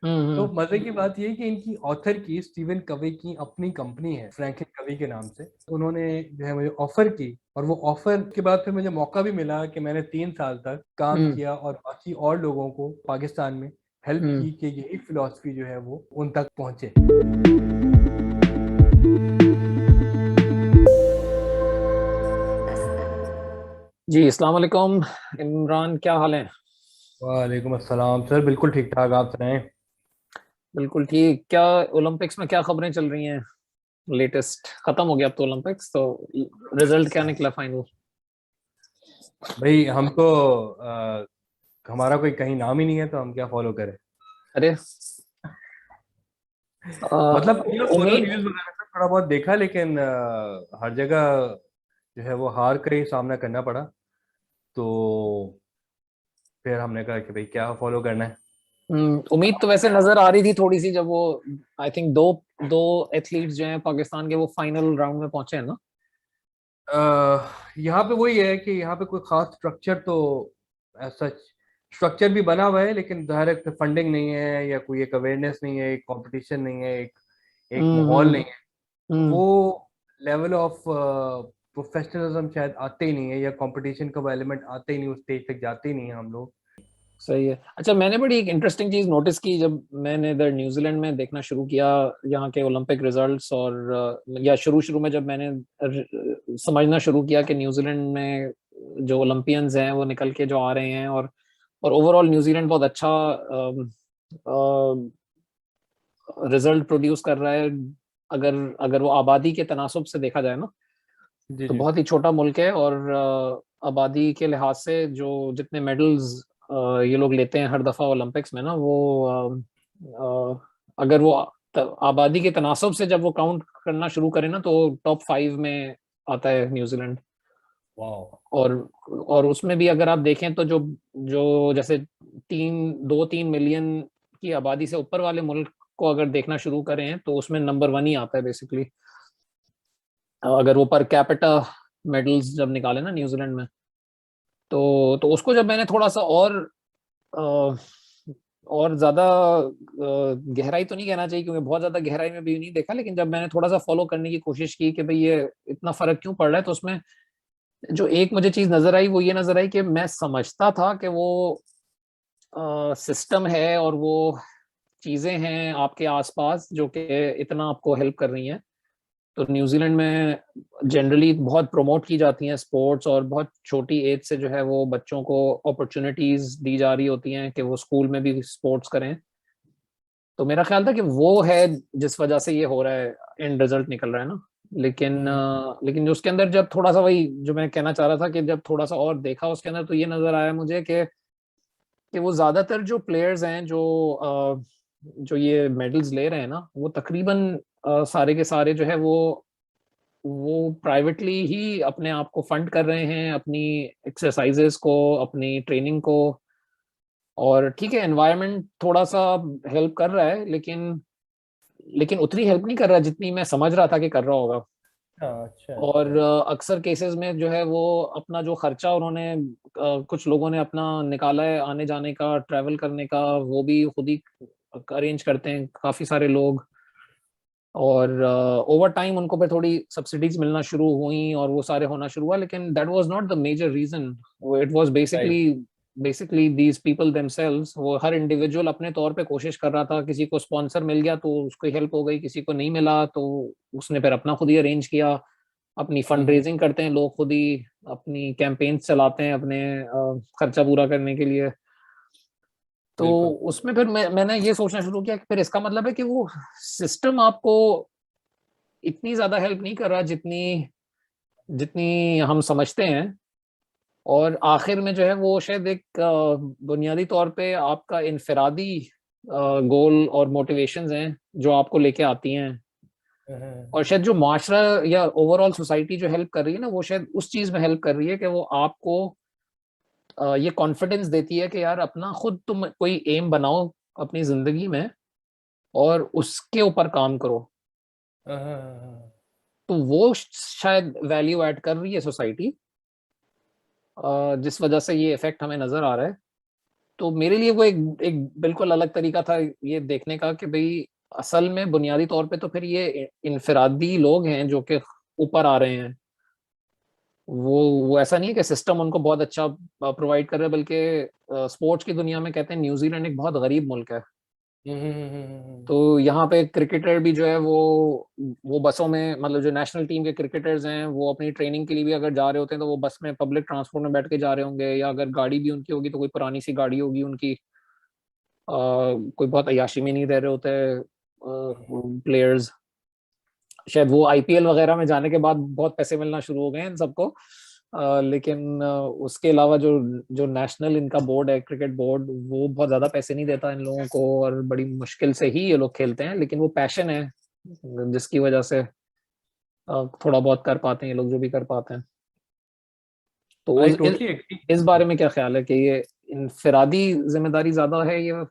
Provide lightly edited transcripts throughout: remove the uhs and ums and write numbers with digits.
तो हम्म। मजे की बात ये है कि इनकी ऑथर की, स्टीवन कवे की अपनी कंपनी है फ्रैंकलिन कवी के नाम से। उन्होंने जो है मुझे ऑफर की, और वो ऑफर के बाद फिर मुझे मौका भी मिला कि मैंने 3 साल तक काम हम्म। किया और बाकी और लोगों को पाकिस्तान में हेल्प हम्म। की कि यही फिलॉसफी जो है वो उन तक पहुंचे। जी, अस्सलाम वालेकुम इमरान, क्या हाल है? वालेकुम अस्सलाम सर, बिल्कुल ठीक ठाक, आप सुनाएं। बिल्कुल ठीक। क्या ओलंपिक्स में क्या खबरें चल रही हैं? लेटेस्ट खत्म हो गया अब तो ओलंपिक्स, तो रिजल्ट क्या निकला फाइनल? भाई हम तो हमारा कोई कहीं नाम ही नहीं है, तो हम क्या फॉलो करें। अरे, मतलब ये फॉलो उम्मीद। न्यूज वगैरह से थोड़ा बहुत देखा, लेकिन हर जगह जो है वो हार का ही सामना करना पड़ा। तो फिर हमने कहा कि भाई क्या फॉलो करना है। उम्मीद तो वैसे नजर आ रही थी थोड़ी सी, जब वो आई थिंक दो दो एथलीट्स जो हैं पाकिस्तान के, वो फाइनल राउंड में पहुंचे हैं ना। यहाँ पे वही है कि यहाँ पे कोई खास स्ट्रक्चर तो ऐसा स्ट्रक्चर भी बना हुआ है, लेकिन डायरेक्ट फंडिंग नहीं है, या कोई एक अवेयरनेस नहीं है, एक कंपटीशन नहीं है, एक एक माहौल हम्म। नहीं है। तो हम्म। वो लेवल ऑफ प्रोफेशनलिज्म शायद आते ही नहीं है, या कंपटीशन का वो एलिमेंट आते ही नहीं, उस स्टेज तक जाते ही नहीं है हम लोग। सही है। अच्छा, मैंने बड़ी एक इंटरेस्टिंग चीज नोटिस की जब मैंने इधर न्यूजीलैंड में देखना शुरू किया यहाँ के ओलंपिक रिजल्ट्स, और या शुरू शुरू में जब मैंने समझना शुरू किया कि न्यूजीलैंड में जो ओलंपियंस हैं वो निकल के जो आ रहे हैं, और ओवरऑल न्यूजीलैंड बहुत अच्छा रिजल्ट प्रोड्यूस कर रहा है। अगर अगर वो आबादी के तनासुब से देखा जाए ना, जी तो जी। बहुत ही छोटा मुल्क है, और आबादी के लिहाज से जो जितने मेडल्स ये लोग लेते हैं हर दफा ओलंपिक्स में ना, वो अगर वो आबादी के तनासब से जब वो काउंट करना शुरू करें ना, तो टॉप 5 में आता है न्यूजीलैंड। वाह। और और उसमें भी अगर आप देखें तो जो जो जैसे 2-3 मिलियन की आबादी से ऊपर वाले मुल्क को अगर देखना शुरू करें, तो उसमें नंबर 1 ही आता है बेसिकली। अगर वो पर कैपिटा मेडल्स जब निकाले ना न्यूजीलैंड में, तो उसको जब मैंने थोड़ा सा अ, और ज्यादा गहराई तो नहीं कहना चाहिए, क्योंकि बहुत ज्यादा गहराई में भी नहीं देखा, लेकिन जब मैंने थोड़ा सा फॉलो करने की कोशिश की कि भाई ये इतना फर्क क्यों पड़ रहा है, तो उसमें जो एक मुझे चीज नजर आई वो ये नजर आई कि मैं समझता था कि वो सिस्टम है और वो चीजें हैं आपके आसपास जो कि इतना आपको हेल्प कर रही हैं। तो न्यूजीलैंड में जनरली बहुत प्रमोट की जाती हैं स्पोर्ट्स, और बहुत छोटी एज से जो है वो बच्चों को अपॉर्चुनिटीज दी जा रही होती हैं कि वो स्कूल में भी स्पोर्ट्स करें। तो मेरा ख्याल था कि वो है जिस वजह से ये हो रहा है, एंड रिजल्ट निकल रहा है ना। हम्म। लेकिन उसके अंदर जब थोड़ा सा, वही जो मैं कहना चाह रहा था, कि जब थोड़ा सा और देखा उसके अंदर, तो ये नजर आया मुझे कि वो ज्यादातर जो प्लेयर्स हैं जो ये मेडल्स ले रहे हैं ना, वो तकरीबन सारे के सारे जो है वो प्राइवेटली ही अपने आप को फंड कर रहे हैं, अपनी एक्सरसाइजेस को, अपनी ट्रेनिंग को। और ठीक है, एनवायरनमेंट थोड़ा सा हेल्प कर रहा है, लेकिन लेकिन उतनी हेल्प नहीं कर रहा जितनी मैं समझ रहा था कि कर रहा होगा। अच्छा अच्छा और अच्छा। अक्सर केसेस में जो है वो अपना जो खर्चा उन्होंने कुछ लोगों ने अपना निकाला है आने जाने का, ट्रैवल करने का, वो भी खुद ही अरेंज करते हैं काफी सारे लोग। और ओवर टाइम उनको पे थोड़ी सब्सिडीज मिलना शुरू हुई और वो सारे होना शुरू हुआ, लेकिन that was not the major reason. It was right. Basically these people themselves. वो हर इंडिविजुअल अपने तौर पे कोशिश कर रहा था, किसी को स्पॉन्सर मिल गया तो उसको हेल्प हो गई, किसी को नहीं मिला तो उसने फिर अपना खुद ही अरेंज किया। अपनी फंड हम्म। रेजिंग करते हैं लोग खुद ही, अपनी कैंपेन्स चलाते हैं अपने खर्चा पूरा करने के लिए। तो बिल्कुल। उसमें फिर मैंने ये सोचना शुरू किया कि फिर इसका मतलब है कि वो सिस्टम आपको इतनी ज्यादा हेल्प नहीं कर रहा जितनी जितनी हम समझते हैं। और आखिर में जो है वो शायद एक बुनियादी तौर पे आपका इनफरादी गोल और मोटिवेशंस हैं जो आपको लेके आती हैं। और शायद जो माशरा या ओवरऑल सोसाइटी जो हेल्प कर रही है ना, वो शायद उस चीज में हेल्प कर रही है कि वो आपको ये कॉन्फिडेंस देती है कि यार अपना खुद तुम कोई एम बनाओ अपनी जिंदगी में, और उसके ऊपर काम करो। तो वो शायद वैल्यू ऐड कर रही है सोसाइटी, जिस वजह से ये इफेक्ट हमें नजर आ रहा है। तो मेरे लिए वो एक एक बिल्कुल अलग तरीका था ये देखने का कि भाई असल में बुनियादी तौर पे तो फिर ये इनफरादी लोग हैं जो कि ऊपर आ रहे हैं। वो ऐसा नहीं है कि सिस्टम उनको बहुत अच्छा प्रोवाइड कर रहा है, बल्कि स्पोर्ट्स की दुनिया में कहते हैं न्यूजीलैंड एक बहुत गरीब मुल्क है। तो यहाँ पे क्रिकेटर भी जो है वो बसों में, मतलब जो नेशनल टीम के क्रिकेटर्स हैं वो अपनी ट्रेनिंग के लिए भी अगर जा रहे होते हैं तो वो बस में पब्लिक ट्रांसपोर्ट में बैठ के जा रहे होंगे, या अगर गाड़ी भी उनकी होगी तो कोई पुरानी सी गाड़ी होगी उनकी। कोई बहुत अय्याशी में नहीं रह रहे होते प्लेयर्स। शायद वो आईपीएल वगैरह में जाने के बाद बहुत पैसे मिलना शुरू हो गए हैं इन सबको। लेकिन उसके अलावा जो जो नेशनल इनका बोर्ड है, क्रिकेट बोर्ड, वो बहुत ज्यादा पैसे नहीं देता इन लोगों को, और बड़ी मुश्किल से ही ये लोग खेलते हैं। लेकिन वो पैशन है जिसकी वजह से थोड़ा बहुत कर पाते हैं ये लोग जो भी कर पाते हैं। तो आई टोटली एग्री। इस बारे में क्या ख्याल है कि ये इनफिरादी जिम्मेदारी ज्यादा है या?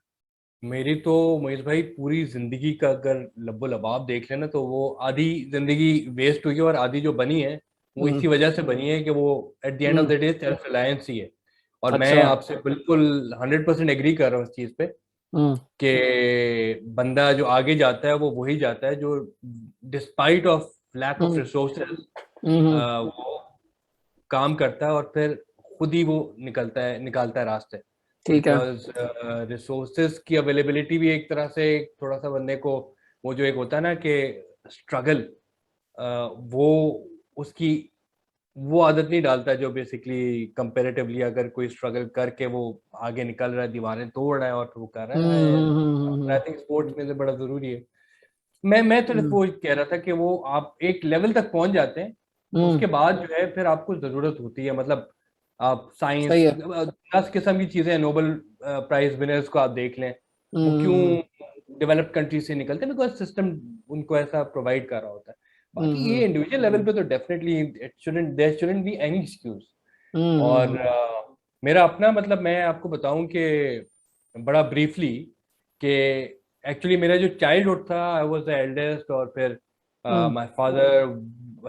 मेरी तो महेश भाई पूरी जिंदगी का अगर लब्बो लबाब देख लेना तो वो आधी जिंदगी वेस्ट हुई है, और आधी जो बनी है वो हम्म। इसी वजह से बनी है कि वो at the end of hmm. The day self reliance ही है। और मैं अच्छा। आपसे बिल्कुल 100% एग्री कर रहा हूँ इस चीज पे हम्म। कि बंदा जो आगे जाता है वो वही जाता है जो despite of lack of hmm. Resources hmm. वो काम करता है, और फिर खुद ही वो निकालता है रास्ते। ठीक है। बिकॉज रिसोर्सेज की अवेलेबिलिटी भी एक तरह से थोड़ा सा बंदे को, वो जो एक होता है ना कि स्ट्रगल, वो उसकी वो आदत नहीं डालता है जो बेसिकली कंपेरेटिवली अगर कोई स्ट्रगल करके वो आगे निकल रहा है, दीवारें तोड़ रहा है और वो कर रहा है। आई थिंक स्पोर्ट्स में से बड़ा जरूरी है। मैं तो हम्म। वो कह रहा था कि वो आप एक लेवल तक पहुंच जाते हैं, हम्म। उसके बाद जो है फिर आपको जरूरत होती है, मतलब आप सही साइंस है। 10 किस्म की चीजें हैं, नोबेल प्राइज विनर्स को आप देख लें, वो क्यों हम्म। डेवलप्ड कंट्री से निकलते हैं? बिकॉज सिस्टम उनको ऐसा प्रोवाइड कर रहा होता है। बाकी ये हम्म। इंडिविजुअल लेवल पे तो definitely there shouldn't be any excuse. और हम्म। मेरा अपना मतलब मैं आपको बताऊं कि बड़ा ब्रीफली कि एक्चुअली मेरा जो चाइल्डहुड था, आई वाज द एल्डेस्ट, और फिर hmm. My father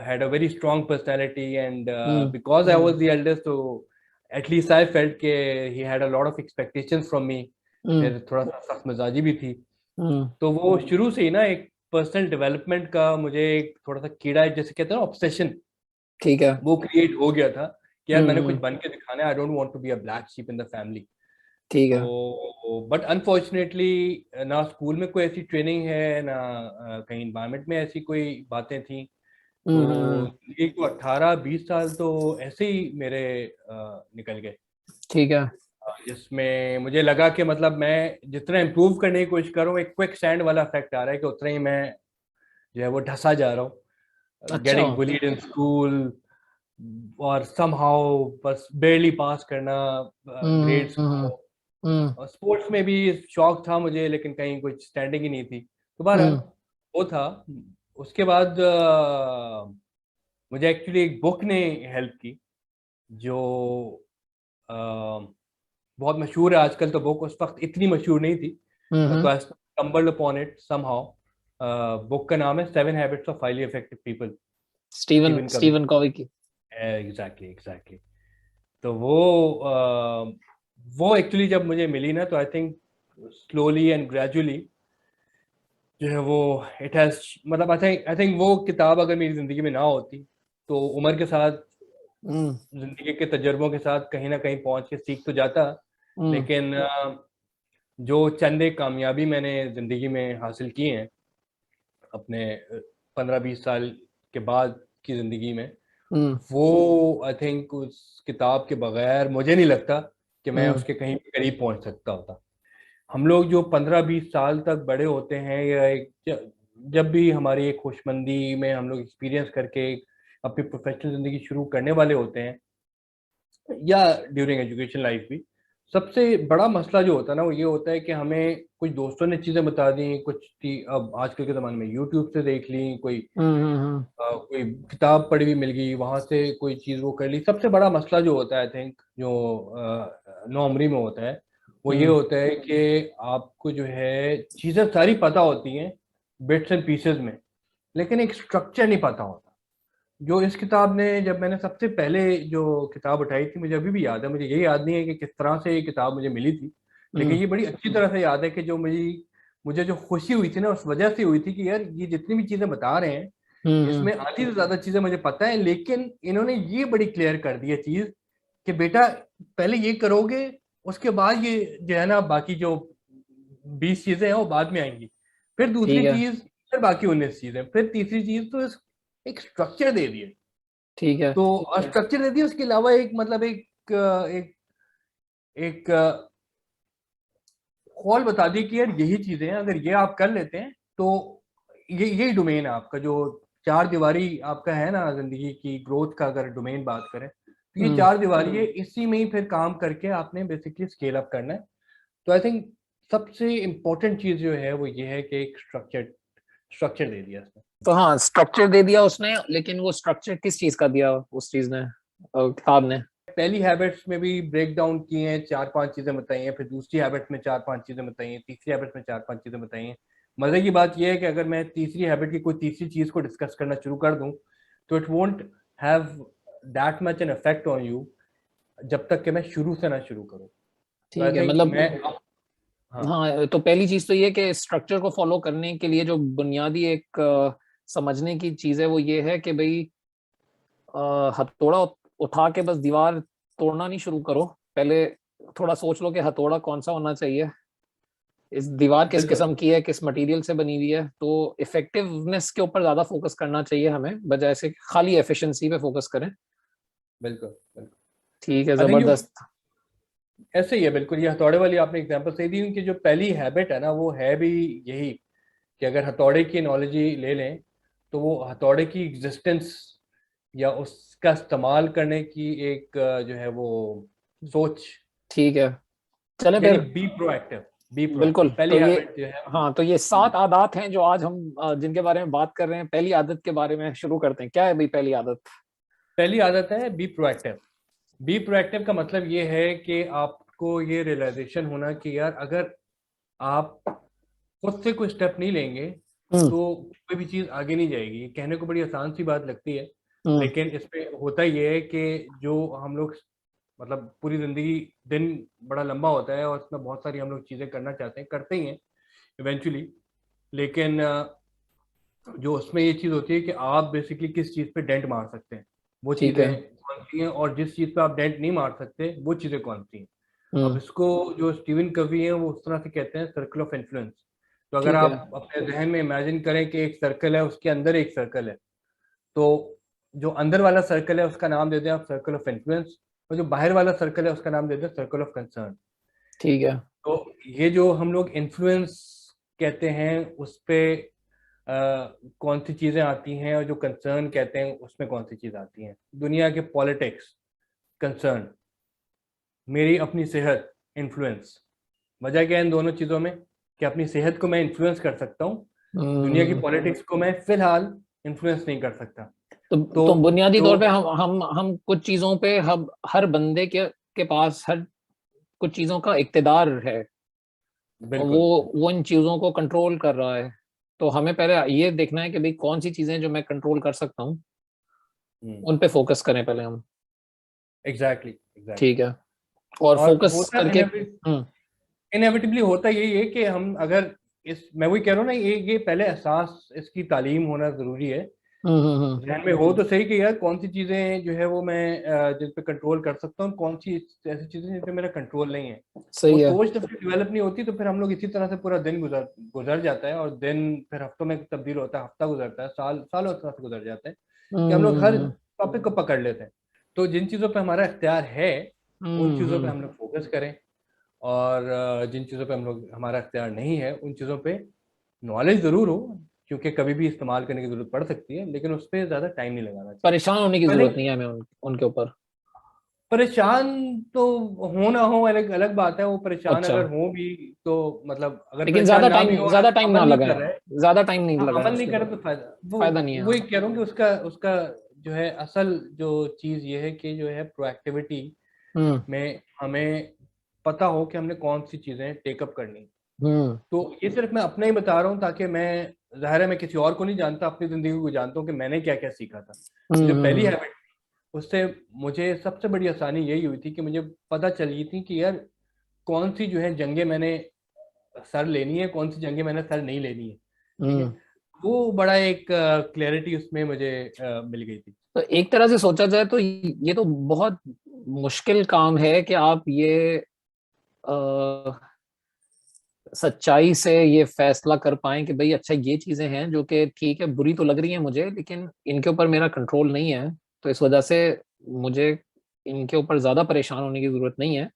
had a very strong personality, and hmm. Because I was the eldest, तो एटलीस्ट आई फेल्ट के he had a lot of expectations from me. Hmm. फिर थोड़ा सा सख्त मिजाजी भी थी। हम्म। तो वो शुरू से ही ना एक पर्सनल डेवलपमेंट का मुझे एक थोड़ा सा कीड़ा है, जैसे कहते हैं ना ऑब्सेशन, ठीक है। वो क्रिएट हो गया था कि यार मैंने कुछ हम्म। बन के दिखाना है। I don't want to be a black sheep in the family. ठीक है। तो बट अनफॉर्चुनेटली ना स्कूल में कोई ऐसी ट्रेनिंग है, ना कहीं इन्वायरमेंट में ऐसी कोई बातें थी। तो हम्म। ये को 18-20 साल तो ऐसे ही मेरे निकल गए, ठीक है। जिसमें मुझे लगा कि मतलब मैं जितना इम्प्रूव करने की कोशिश कर रहा हूँ, एक क्विक सैंड वाला इफेक्ट आ रहा है कि उतना ही मैं जो है वो ढसा जा रहा हूँ, अच्छा। गेटिंग बुलीड इन स्कूल, और समहाउ बस बेरली पास करना हम्म। ग्रेड्स हम्म। को। हम्म। और स्पोर्ट्स में भी शौक था मुझे, लेकिन कहीं कुछ स्टैंडिंग ही नहीं थी। तो बहरहाल हम्म। वो था। उसके बाद मुझे एक्चुअली एक बुक ने हेल्प की, जो अ, बहुत मशहूर है आजकल। तो बुक उस वक्त इतनी मशहूर नहीं थी, तो hmm. I stumbled upon it somehow. Book का नाम है 7 habits of highly effective people, Steven Steven Covey. Steven Covey की। Exactly exactly. तो वो एक्चुअली जब मुझे मिली ना, तो I think slowly and gradually जो है वो इट हैज, मतलब आई थिंक वो किताब अगर मेरी जिंदगी में ना होती तो उम्र के साथ, हम्म। जिंदगी के तजर्बों के साथ कहीं ना कहीं पहुंच के सीख तो जाता, हम्म। लेकिन जो चंद एक कामयाबी मैंने जिंदगी में हासिल की हैं अपने 15-20 साल के बाद की जिंदगी में, हम्म। वो आई थिंक उस किताब के बगैर मुझे नहीं लगता कि मैं हम्म। उसके कहीं भी करीब पहुंच सकता होता। हम लोग जो 15-20 साल तक बड़े होते हैं, या एक जब भी हमारी एक खुशमंदी में हम लोग एक्सपीरियंस करके अपनी प्रोफेशनल जिंदगी शुरू करने वाले होते हैं, या ड्यूरिंग एजुकेशन लाइफ भी, सबसे बड़ा मसला जो होता है ना वो ये होता है कि हमें कुछ दोस्तों ने चीज़ें बता दी, कुछ अब आजकल के ज़माने में यूट्यूब से देख ली, हम्म। कोई किताब पढ़ी हुई मिल गई, वहां से कोई चीज़ वो कर ली। सबसे बड़ा मसला जो होता है आई थिंक जो नौमरी में होता है, वो ये हम्म। होता है कि आपको जो है चीज़ें सारी पता होती हैं बिट्स एंड पीसेस में, लेकिन एक स्ट्रक्चर नहीं पता होता। जो इस किताब ने, जब मैंने सबसे पहले जो किताब उठाई थी, मुझे अभी भी याद है, मुझे ये याद नहीं है कि किस तरह से ये किताब मुझे मिली थी, लेकिन ये बड़ी अच्छी तरह से याद है कि जो मुझे जो खुशी हुई थी ना उस वजह से हुई थी कि यार ये जितनी भी चीजें बता रहे हैं इसमें आधी से ज्यादा चीजें मुझे पता है, लेकिन इन्होंने ये बड़ी क्लियर कर दी है चीज कि बेटा पहले ये करोगे, उसके बाद ये जो है ना बाकी जो 20 चीजें हैं वो बाद में आएंगी, फिर दूसरी ठीक है। चीज, फिर बाकी 19 चीजें, फिर तीसरी चीज। तो एक स्ट्रक्चर दे दिए। ठीक है। तो स्ट्रक्चर दे दिया, उसके अलावा एक मतलब एक एक कॉल बता दी कि यार यही चीजें हैं, अगर ये आप कर लेते हैं तो यही डोमेन है आपका, जो चार दीवारी आपका है ना जिंदगी की ग्रोथ का, अगर डोमेन बात करें तो ये चार दीवारी है, इसी में ही फिर काम करके आपने बेसिकली स्केल अप करना है। तो आई थिंक सबसे इम्पोर्टेंट चीज जो है वो ये है कि एक स्ट्रक्चर दे दिया इसने। तो हाँ, स्ट्रक्चर दे दिया उसने, लेकिन वो स्ट्रक्चर किस चीज का दिया उस चीज ने, किताब ने? पहली हैबिट्स में भी ब्रेक डाउन किए हैं, चार पांच चीजें बताई हैं, फिर दूसरी हैबिट में चार पांच चीजें बताई हैं, तीसरी हैबिट में चार पांच चीजें बताई हैं। मजे की बात यह है कि अगर मैं तीसरी हैबिट की कोई तीसरी चीज को डिस्कस करना शुरू कर दूं तो it won't have that much an effect on you जब तक कि मैं शुरू से ना शुरू करूं। तो आई ठीक है, थिंक मतलब मैं हाँ हाँ, तो पहली चीज तो ये कि स्ट्रक्चर को फॉलो करने के लिए जो बुनियादी एक समझने की चीज है वो ये है कि भाई हथौड़ा उठा के बस दीवार तोड़ना नहीं शुरू करो, पहले थोड़ा सोच लो कि हथौड़ा कौन सा होना चाहिए, इस दीवार किस बिल्कुल किस्म की है, किस मटेरियल से बनी हुई है। तो इफेक्टिवनेस के ऊपर ज्यादा फोकस करना चाहिए हमें, बजाय से खाली एफिशिएंसी पे फोकस करें। बिल्कुल बिल्कुल। ठीक है, आई थिंक जबरदस्त। ऐसे ही है बिल्कुल, ये हथौड़े वाली आपने एग्जांपल सही दी। उनकी जो पहली हैबिट है ना वो है भी यही कि अगर हथौड़े की नॉलेज ले लें तो वो हथौड़े की एग्जिस्टेंस या उसका इस्तेमाल करने की एक जो है वो सोच, ठीक है, चले यानी फिर। Be proactive. बी बिल्कुल, प्रोएक्टिव पहली तो ये, हैबिट जो है। हाँ, तो ये 7 आदत हैं जो आज हम जिनके बारे में बात कर रहे हैं। पहली आदत के बारे में शुरू करते हैं, क्या है भाई पहली आदत? पहली आदत है बी प्रोएक्टिव। बी प्रोएक्टिव का मतलब ये है कि आपको ये रियलाइजेशन होना कि यार अगर आप खुद से कोई स्टेप नहीं लेंगे हम्म। तो कोई भी चीज आगे नहीं जाएगी। ये कहने को बड़ी आसान सी बात लगती है, हम्म। लेकिन इसमें होता ये है कि जो हम लोग मतलब पूरी जिंदगी, दिन बड़ा लंबा होता है और उसमें बहुत सारी हम लोग चीजें करना चाहते हैं, करते ही हैं इवेंचुअली, लेकिन जो उसमें ये चीज होती है कि आप बेसिकली किस चीज पे डेंट मार सकते हैं, वो ठीक है। चीजें कौन सी हैं, और जिस चीज पे आप डेंट नहीं मार सकते वो चीजें कौन सी हैं। अब हम्म। इसको जो स्टीवन कवी हैं वो उस तरह से कहते हैं सर्कल ऑफ इन्फ्लुएंस। तो अगर ठीक है। आप अपने जहन में इमेजिन करें कि एक सर्कल है, उसके अंदर एक सर्कल है, तो जो अंदर वाला सर्कल है उसका नाम दे दें आप सर्कल ऑफ इन्फ्लुएंस, और जो बाहर वाला सर्कल है उसका नाम दे दें सर्कल ऑफ कंसर्न। ठीक है। तो ये जो हम लोग इन्फ्लुएंस कहते हैं उस पे कौन सी चीजें आती हैं, और जो कंसर्न कहते हैं उसमें कौन सी चीज आती हैं। दुनिया के पॉलिटिक्स कंसर्न, मेरी अपनी सेहत इन्फ्लुएंस। वजह क्या है इन दोनों चीजों में कि अपनी सेहत को मैं इन्फ्लुएंस कर सकता हूँ, दुनिया की हम्म। पॉलिटिक्स को मैं फिलहाल इन्फ्लुएंस नहीं कर सकता। तो तो बुनियादी जो तौर पे हम कुछ चीजों पे, हम हर बंदे के पास हर कुछ चीजों का इक्तदार है, और बिल्कुल वो इन चीजों को कंट्रोल कर रहा है। तो हमें पहले ये देखना है कि भाई कौन सी चीजें जो मैं कंट्रोल कर सकता हूँ, उन पे फोकस करें पहले हम। Exactly exactly. ठीक है, और और फोकस होता करके। इनएविटेबली होता यही है कि हम अगर इस, मैं वही कह रहा हूँ ना, ये पहले एहसास, इसकी तालीम होना जरूरी है। जहन में हो तो सही कि यार कौन सी चीजें जो है वो मैं जिन पे कंट्रोल कर सकता हूँ, कौन सी ऐसी चीजें जिन पे मेरा कंट्रोल नहीं है। वो सही है। सोच जब तक डेवलप नहीं होती तो फिर हम लोग इसी तरह से पूरा दिन गुजर गुजर जाता है, और दिन फिर हफ्तों में तब्दील होता है, हफ्ता गुजरता है, सालों इस तरह से गुजर जाते हैं कि हम लोग हर हम्म। टॉपिक को पकड़ लेते हैं। तो जिन चीजों पे हमारा इख्तियार है उन चीजों पे हम्म। हम लोग फोकस करें, और जिन चीज़ों पे हम लोग, हमारा इख्तियार नहीं है, उन चीज़ों पे नॉलेज ज़रूर हो, क्योंकि कभी भी इस्तेमाल करने की ज़रूरत पड़ सकती है, लेकिन उस पर ज़्यादा टाइम नहीं लगाना चाहिए। परेशान होने की पहले जरूरत नहीं है हमें उनके ऊपर। परेशान तो हो ना हो अलग अलग बात है, वो परेशान अच्छा, अगर हो भी तो मतलब अगर लेकिन परेशान ना भी हो और ज्यादा टाइम ना अमल नहीं कर लगाएं, रहे, ज्यादा टाइम नहीं हाँ लगाएं अमल नहीं उसके करे ऊपर। तो फायदा फायदा नहीं है, वो हाँ। एक कह रहा हूँ कि उसका उसका जो है असल जो चीज़ ये है कि जो है प्रोएक्टिविटी हम्म। में हमें पता हो कि हमने कौन सी चीज़ें टेकअप करनी। हम्म। तो ये सिर्फ मैं अपना ही बता रहा हूँ ताकि मैं, जाहिर है मैं किसी और को नहीं जानता, अपनी जिंदगी को जानता हूँ कि मैंने क्या क्या सीखा था। तो जो पहली हम्म। हैबिट, उससे मुझे सबसे बड़ी आसानी यही हुई थी कि मुझे पता चली थी कि यार कौन सी जो है जंगें मैंने सर लेनी है, कौन सी जंगें मैंने सर नहीं लेनी है, ठीक है। हम्म। वो बड़ा एक क्लैरिटी उसमें मुझे मिल गई थी। तो एक तरह से सोचा जाए तो ये तो बहुत मुश्किल काम है कि आप ये सच्चाई से ये फैसला कर पाएं कि भाई अच्छा ये चीजें हैं जो कि ठीक है बुरी तो लग रही हैं मुझे, लेकिन इनके ऊपर मेरा कंट्रोल नहीं है, तो इस वजह से मुझे इनके ऊपर ज्यादा परेशान होने की जरूरत नहीं है।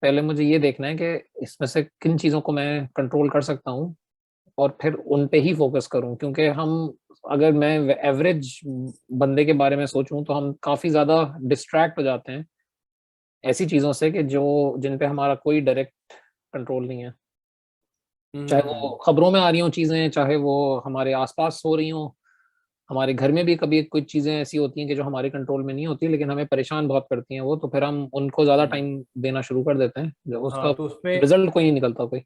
पहले मुझे ये देखना है कि इसमें से किन चीजों को मैं कंट्रोल कर सकता हूँ और फिर उन पे ही फोकस करूँ, क्योंकि हम, अगर मैं एवरेज बंदे के बारे में सोचूं तो हम काफी ज्यादा डिस्ट्रैक्ट हो जाते हैं ऐसी चीजों से कि जो जिन पे हमारा कोई डायरेक्ट कंट्रोल नहीं है। चाहे वो हम्म। खबरों में आ रही हो चीजें, चाहे वो हमारे आसपास हो रही हो, हमारे घर में भी कभी कुछ चीजें ऐसी होती हैं कि जो हमारे कंट्रोल में नहीं होती लेकिन हमें परेशान बहुत करती हैं वो, तो फिर हम उनको ज्यादा हम्म। टाइम देना शुरू कर देते हैं जब हाँ उसका तो उसमें, रिजल्ट कोई नहीं निकलता कोई।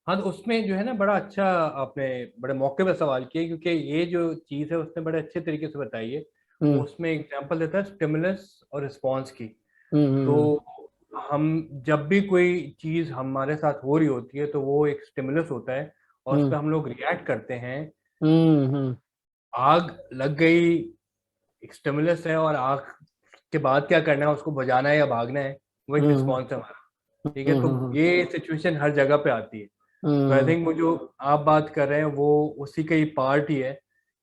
हाँ तो उसमें जो है ना बड़ा अच्छा आपने बड़े मौके पर सवाल किया, क्योंकि ये जो चीज़ है उसने बड़े अच्छे तरीके से बताई है। वो हम्म उसमें एग्जांपल देता है स्टिमुलस और रिस्पॉन्स की। तो हम्म हम जब भी कोई चीज़ हमारे साथ हो रही होती है तो वो एक स्टिमुलस होता है और उस हम्म पर हम लोग रिएक्ट करते हैं। हम्म आग लग गई, एक स्टिमुलस है, और आग के बाद क्या करना है, उसको बुझाना है या भागना है, वो एक हम्म रिस्पॉन्स है हमारा। ठीक है, हम्म तो हम्म ये सिचुएशन हर जगह पे आती है। तो आई हम्म थिंक वो जो आप बात कर रहे हैं वो उसी का ही पार्ट ही है,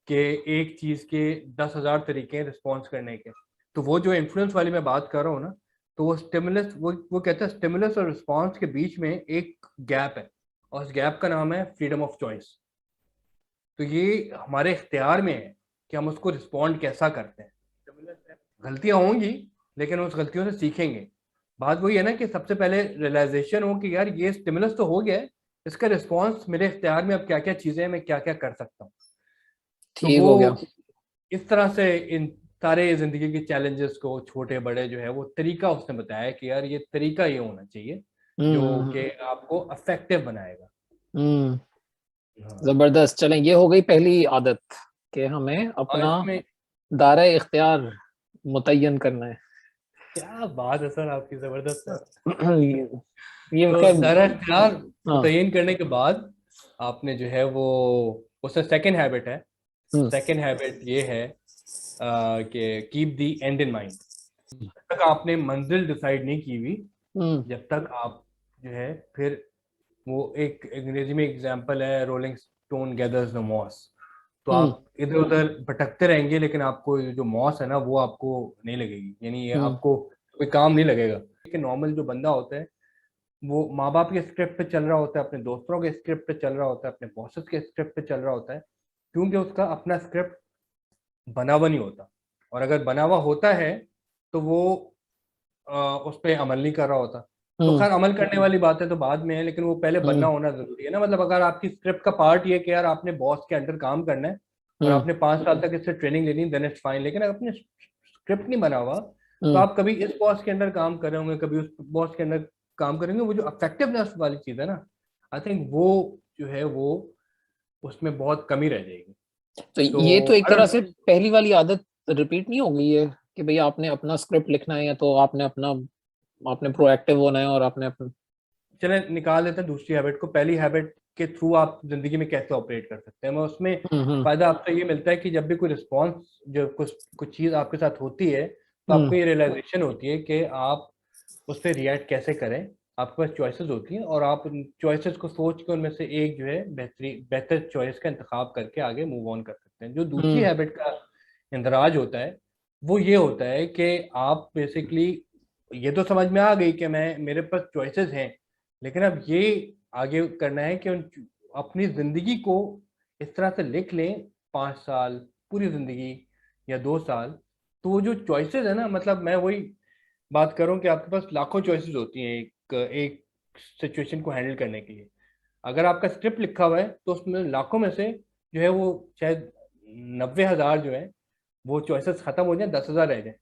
कि एक चीज के 10,000 तरीके हैं रिस्पॉन्स करने के। तो वो जो इन्फ्लुएंस वाली मैं बात कर रहा हूँ ना, तो वो स्टिमुलस, वो कहता है स्टिमुलस और रिस्पॉन्स के बीच में एक गैप है, और उस गैप का नाम है फ्रीडम ऑफ चॉइस। तो ये हमारे इख्तियार में है कि हम उसको रिस्पॉन्ड कैसा करते हैं। गलतियां होंगी, लेकिन उस गलतियों से सीखेंगे। बात वही है ना कि सबसे पहले रियलाइजेशन हो कि यार ये स्टिमुलस तो हो गया है, इसका रिस्पॉन्स मेरे इख्तियार में अब क्या क्या चीजें हैं, मैं क्या क्या कर सकता हूँ। तो ठीक वो हो गया। इस तरह से इन सारे जिंदगी के चैलेंजेस को, छोटे बड़े जो है, वो तरीका उसने बताया कि यार ये तरीका ये होना चाहिए जो हम्म कि आपको इफेक्टिव बनाएगा। हम्म हाँ। जबरदस्त। चलें, ये हो गई पहली आदत कि हमें और अपना इसमें दायरा इख्तियार मुतय्यन करना है। क्या बात है सर, आपकी जबरदस्त है। ये तो खैर। दायरा इख्तियार हाँ। मुतय्यन करने के बाद आपने जो है वो, उससे सेकंड हैबिट है। हम्म सेकंड हैबिट ये है कि keep the and in mind. जब तक आपने मंजिल डिसाइड नहीं की हुई, हम्म जब तक आप जो है, फिर वो एक अंग्रेजी में एग्जाम्पल है, rolling stone gathers the moss. तो हम्म आप इधर उधर भटकते रहेंगे, लेकिन आपको ये जो मॉस है ना वो आपको नहीं लगेगी, यानी ये हम्म आपको कोई काम नहीं लगेगा। कि नॉर्मल जो बंदा होता है वो माँ बाप के स्क्रिप्ट पे चल रहा होता है, अपने दोस्तों के स्क्रिप्ट पे चल रहा होता है, अपने बॉसेस के स्क्रिप्ट पे चल रहा होता है, क्योंकि उसका अपना स्क्रिप्ट बना हुआ नहीं होता। और अगर बना हुआ होता है तो वो उस पर अमल नहीं कर रहा होता। तो हम्म खैर अमल करने वाली बातें तो बाद में है, लेकिन वो पहले बनना हम्म होना जरूरी है ना। मतलब अगर आपकी स्क्रिप्ट का पार्ट ये कि यार आपने बॉस के अंडर काम करना है और हम्म आपने 5 साल तक इससे ट्रेनिंग लेनी, देन इट्स फाइन। लेकिन अगर आपने स्क्रिप्ट नहीं बना हुआ, तो हम्म आप कभी इस बॉस के अंडर काम कर रहे होंगे, कभी उस बॉस के अंदर काम करेंगे। वो जो इफेक्टिवनेस वाली चीज है ना, आई थिंक वो जो है वो उसमें बहुत कमी रह जाएगी। तो तो ये तो एक आई तरह डोंट से नो। पहली वाली आदत रिपीट नहीं हो गई है कि भाई आपने अपना स्क्रिप्ट लिखना है या तो आपने अपना, आपने प्रोएक्टिव होना है और आपने अपना। चले निकाल देते हैं दूसरी हैबिट को। पहली हैबिट के थ्रू आप जिंदगी में कैसे ऑपरेट कर सकते हैं, मैं उसमें हम्म फायदा आपको ये मिलता है कि जब भी कोई रिस्पॉन्स, जो कुछ कुछ चीज आपके साथ होती है, तो हम्म आपको ये रियलाइजेशन होती है कि आप उस पर रिएक्ट कैसे करें। आपके पास चॉइसेस होती हैं, और आप उन चॉइसेस को सोच के उनमें से एक जो है बेहतर चॉइस का इंतखाब करके आगे मूव ऑन कर सकते हैं। जो दूसरी हम्म हैबिट का इंदराज होता है वो ये होता है कि आप बेसिकली, ये तो समझ में आ गई कि मैं, मेरे पास चॉइसेस हैं, लेकिन अब ये आगे करना है कि अपनी जिंदगी को इस तरह से लिख लें, 5 साल, पूरी जिंदगी, या 2 साल। तो वो जो चॉइसेस है ना, मतलब मैं वही बात कर रहा हूँ कि आपके पास लाखों चॉइसेस होती हैं एक एक सिचुएशन को हैंडल करने के लिए। अगर आपका स्क्रिप्ट लिखा हुआ है तो उसमें लाखों में से जो है वो शायद 90,000 जो है वो चॉइसेस खत्म हो जाए, 10,000 रह जाए।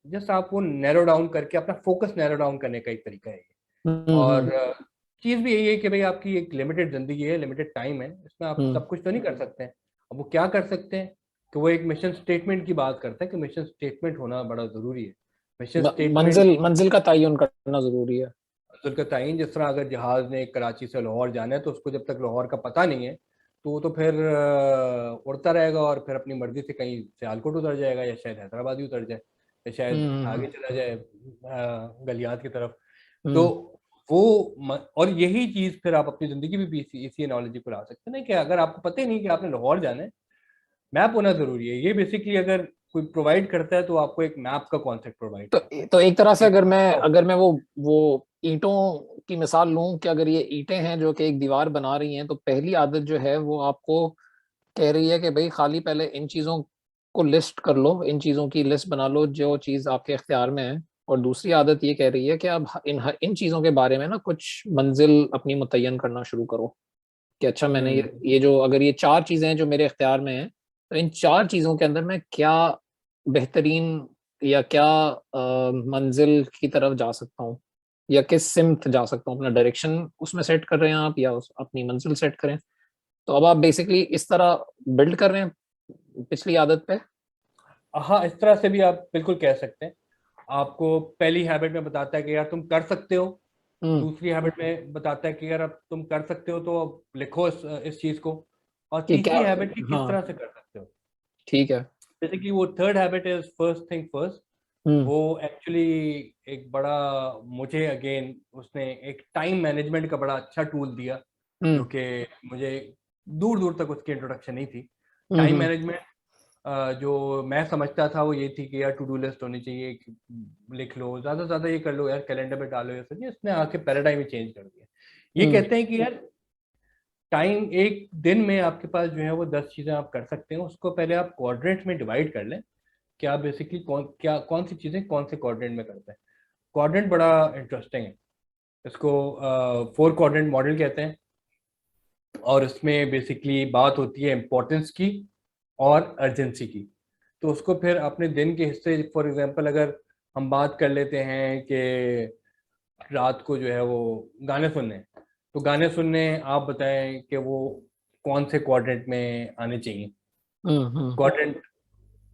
जस्ट आप वो नैरो डाउन करके अपना फोकस नैरो डाउन करने का एक तरीका है ये। और हम्म चीज भी यही है कि भाई आपकी एक लिमिटेड जिंदगी है, लिमिटेड टाइम है, इसमें आप हम्म सब कुछ तो नहीं कर सकते हैं। अब वो क्या कर सकते हैं, कि वो एक मिशन स्टेटमेंट की बात करते हैं कि मिशन स्टेटमेंट होना बड़ा जरूरी है। मिशन स्टेटमेंट मंजिल मंजिल का तयन करना जरूरी है। मंजिल का तयन, जिस तरह अगर जहाज ने कराची से लाहौर जाना है तो उसको जब तक लाहौर का पता नहीं है तो वो तो फिर उड़ता रहेगा और फिर अपनी मर्जी से कहीं सियालकोट उतर जाएगा, या शायद हैदराबाद ही उतर जाए, या शायद आगे हम्म चला जाए गलियात की तरफ। तो हम्म और यही चीज फिर आप अपनी जिंदगी में भी इसी एनालॉजी पर ला सकते हैं ना, कि अगर आपको पता ही नहीं कि आपने लाहौर जाना है, मैप होना जरूरी है। ये बेसिकली अगर कोई प्रोवाइड करता है तो आपको एक मैप का कॉन्सेप्ट प्रोवाइड करता है तो एक तरह से कि अगर मैं वो ईंटों की मिसाल लूं कि अगर ये ईंटें हैं जो कि एक दीवार बना रही हैं, तो पहली आदत जो है वो आपको कह रही है कि भाई खाली पहले इन चीजों को लिस्ट कर लो, इन चीजों की लिस्ट बना लो जो चीज आपके इख्तियार में है। और दूसरी आदत ये कह रही है कि अब इन चीजों के बारे में ना कुछ मंजिल अपनी मुतय्यन करना शुरू करो, कि अच्छा मैंने हम्म। ये जो अगर ये चार चीजें हैं जो मेरे इख्तियार में हैं, तो इन चार चीजों के अंदर मैं क्या बेहतरीन या क्या मंजिल की तरफ जा सकता हूँ, या किस सिमत जा सकता हूँ, अपना डायरेक्शन उसमें सेट कर रहे हैं आप, या अपनी मंजिल सेट करें। तो अब आप बेसिकली इस तरह बिल्ड कर रहे हैं पिछली आदत पे। हाँ, इस तरह से भी आप बिल्कुल कह सकते हैं। आपको पहली हैबिट में बताता है कि यार तुम कर सकते हो, हम्म दूसरी हैबिट में बताता है कि यार अब तुम कर सकते हो तो अब लिखो इस चीज को, और कि क्या। तीसरी हैबिट की किस हाँ तरह से कर सकते हो। ठीक है। बेसिकली वो third habit is first thing first. Hmm वो एक्चुअली एक बड़ा, मुझे अगेन उसने एक टाइम मैनेजमेंट का बड़ा अच्छा टूल दिया, जो हम्म कि मुझे दूर दूर तक उसकी इंट्रोडक्शन नहीं थी। हम्म टाइम हम्म मैनेजमेंट जो मैं समझता था वो ये थी कि यार टू डू लिस्ट होनी चाहिए, कि लिख लो, ज्यादा से ज्यादा ये कर लो यार, कैलेंडर में डालो, ये सब नहीं। इसने आके पैराडाइम ही चेंज कर दिया। ये हम्म कहते हैं कि यार टाइम, एक दिन में आपके पास जो है वो 10 चीजें आप कर सकते हैं, उसको पहले आप क्वाड्रेंट में डिवाइड कर लें कि आप बेसिकली कौन सी चीजें कौन से क्वाड्रेंट में करते हैं। क्वाड्रेंट बड़ा इंटरेस्टिंग है। इसको 4 क्वाड्रेंट मॉडल कहते हैं, और इसमें बेसिकली बात होती है इम्पोर्टेंस की और अर्जेंसी की। तो उसको फिर अपने दिन के हिस्से, फॉर एग्जांपल अगर हम बात कर लेते हैं कि रात को जो है वो गाने सुनने हैं, तो गाने सुनने आप बताएं कि वो कौन से क्वाड्रेंट में आने चाहिए। हम्म। क्वाड्रेंट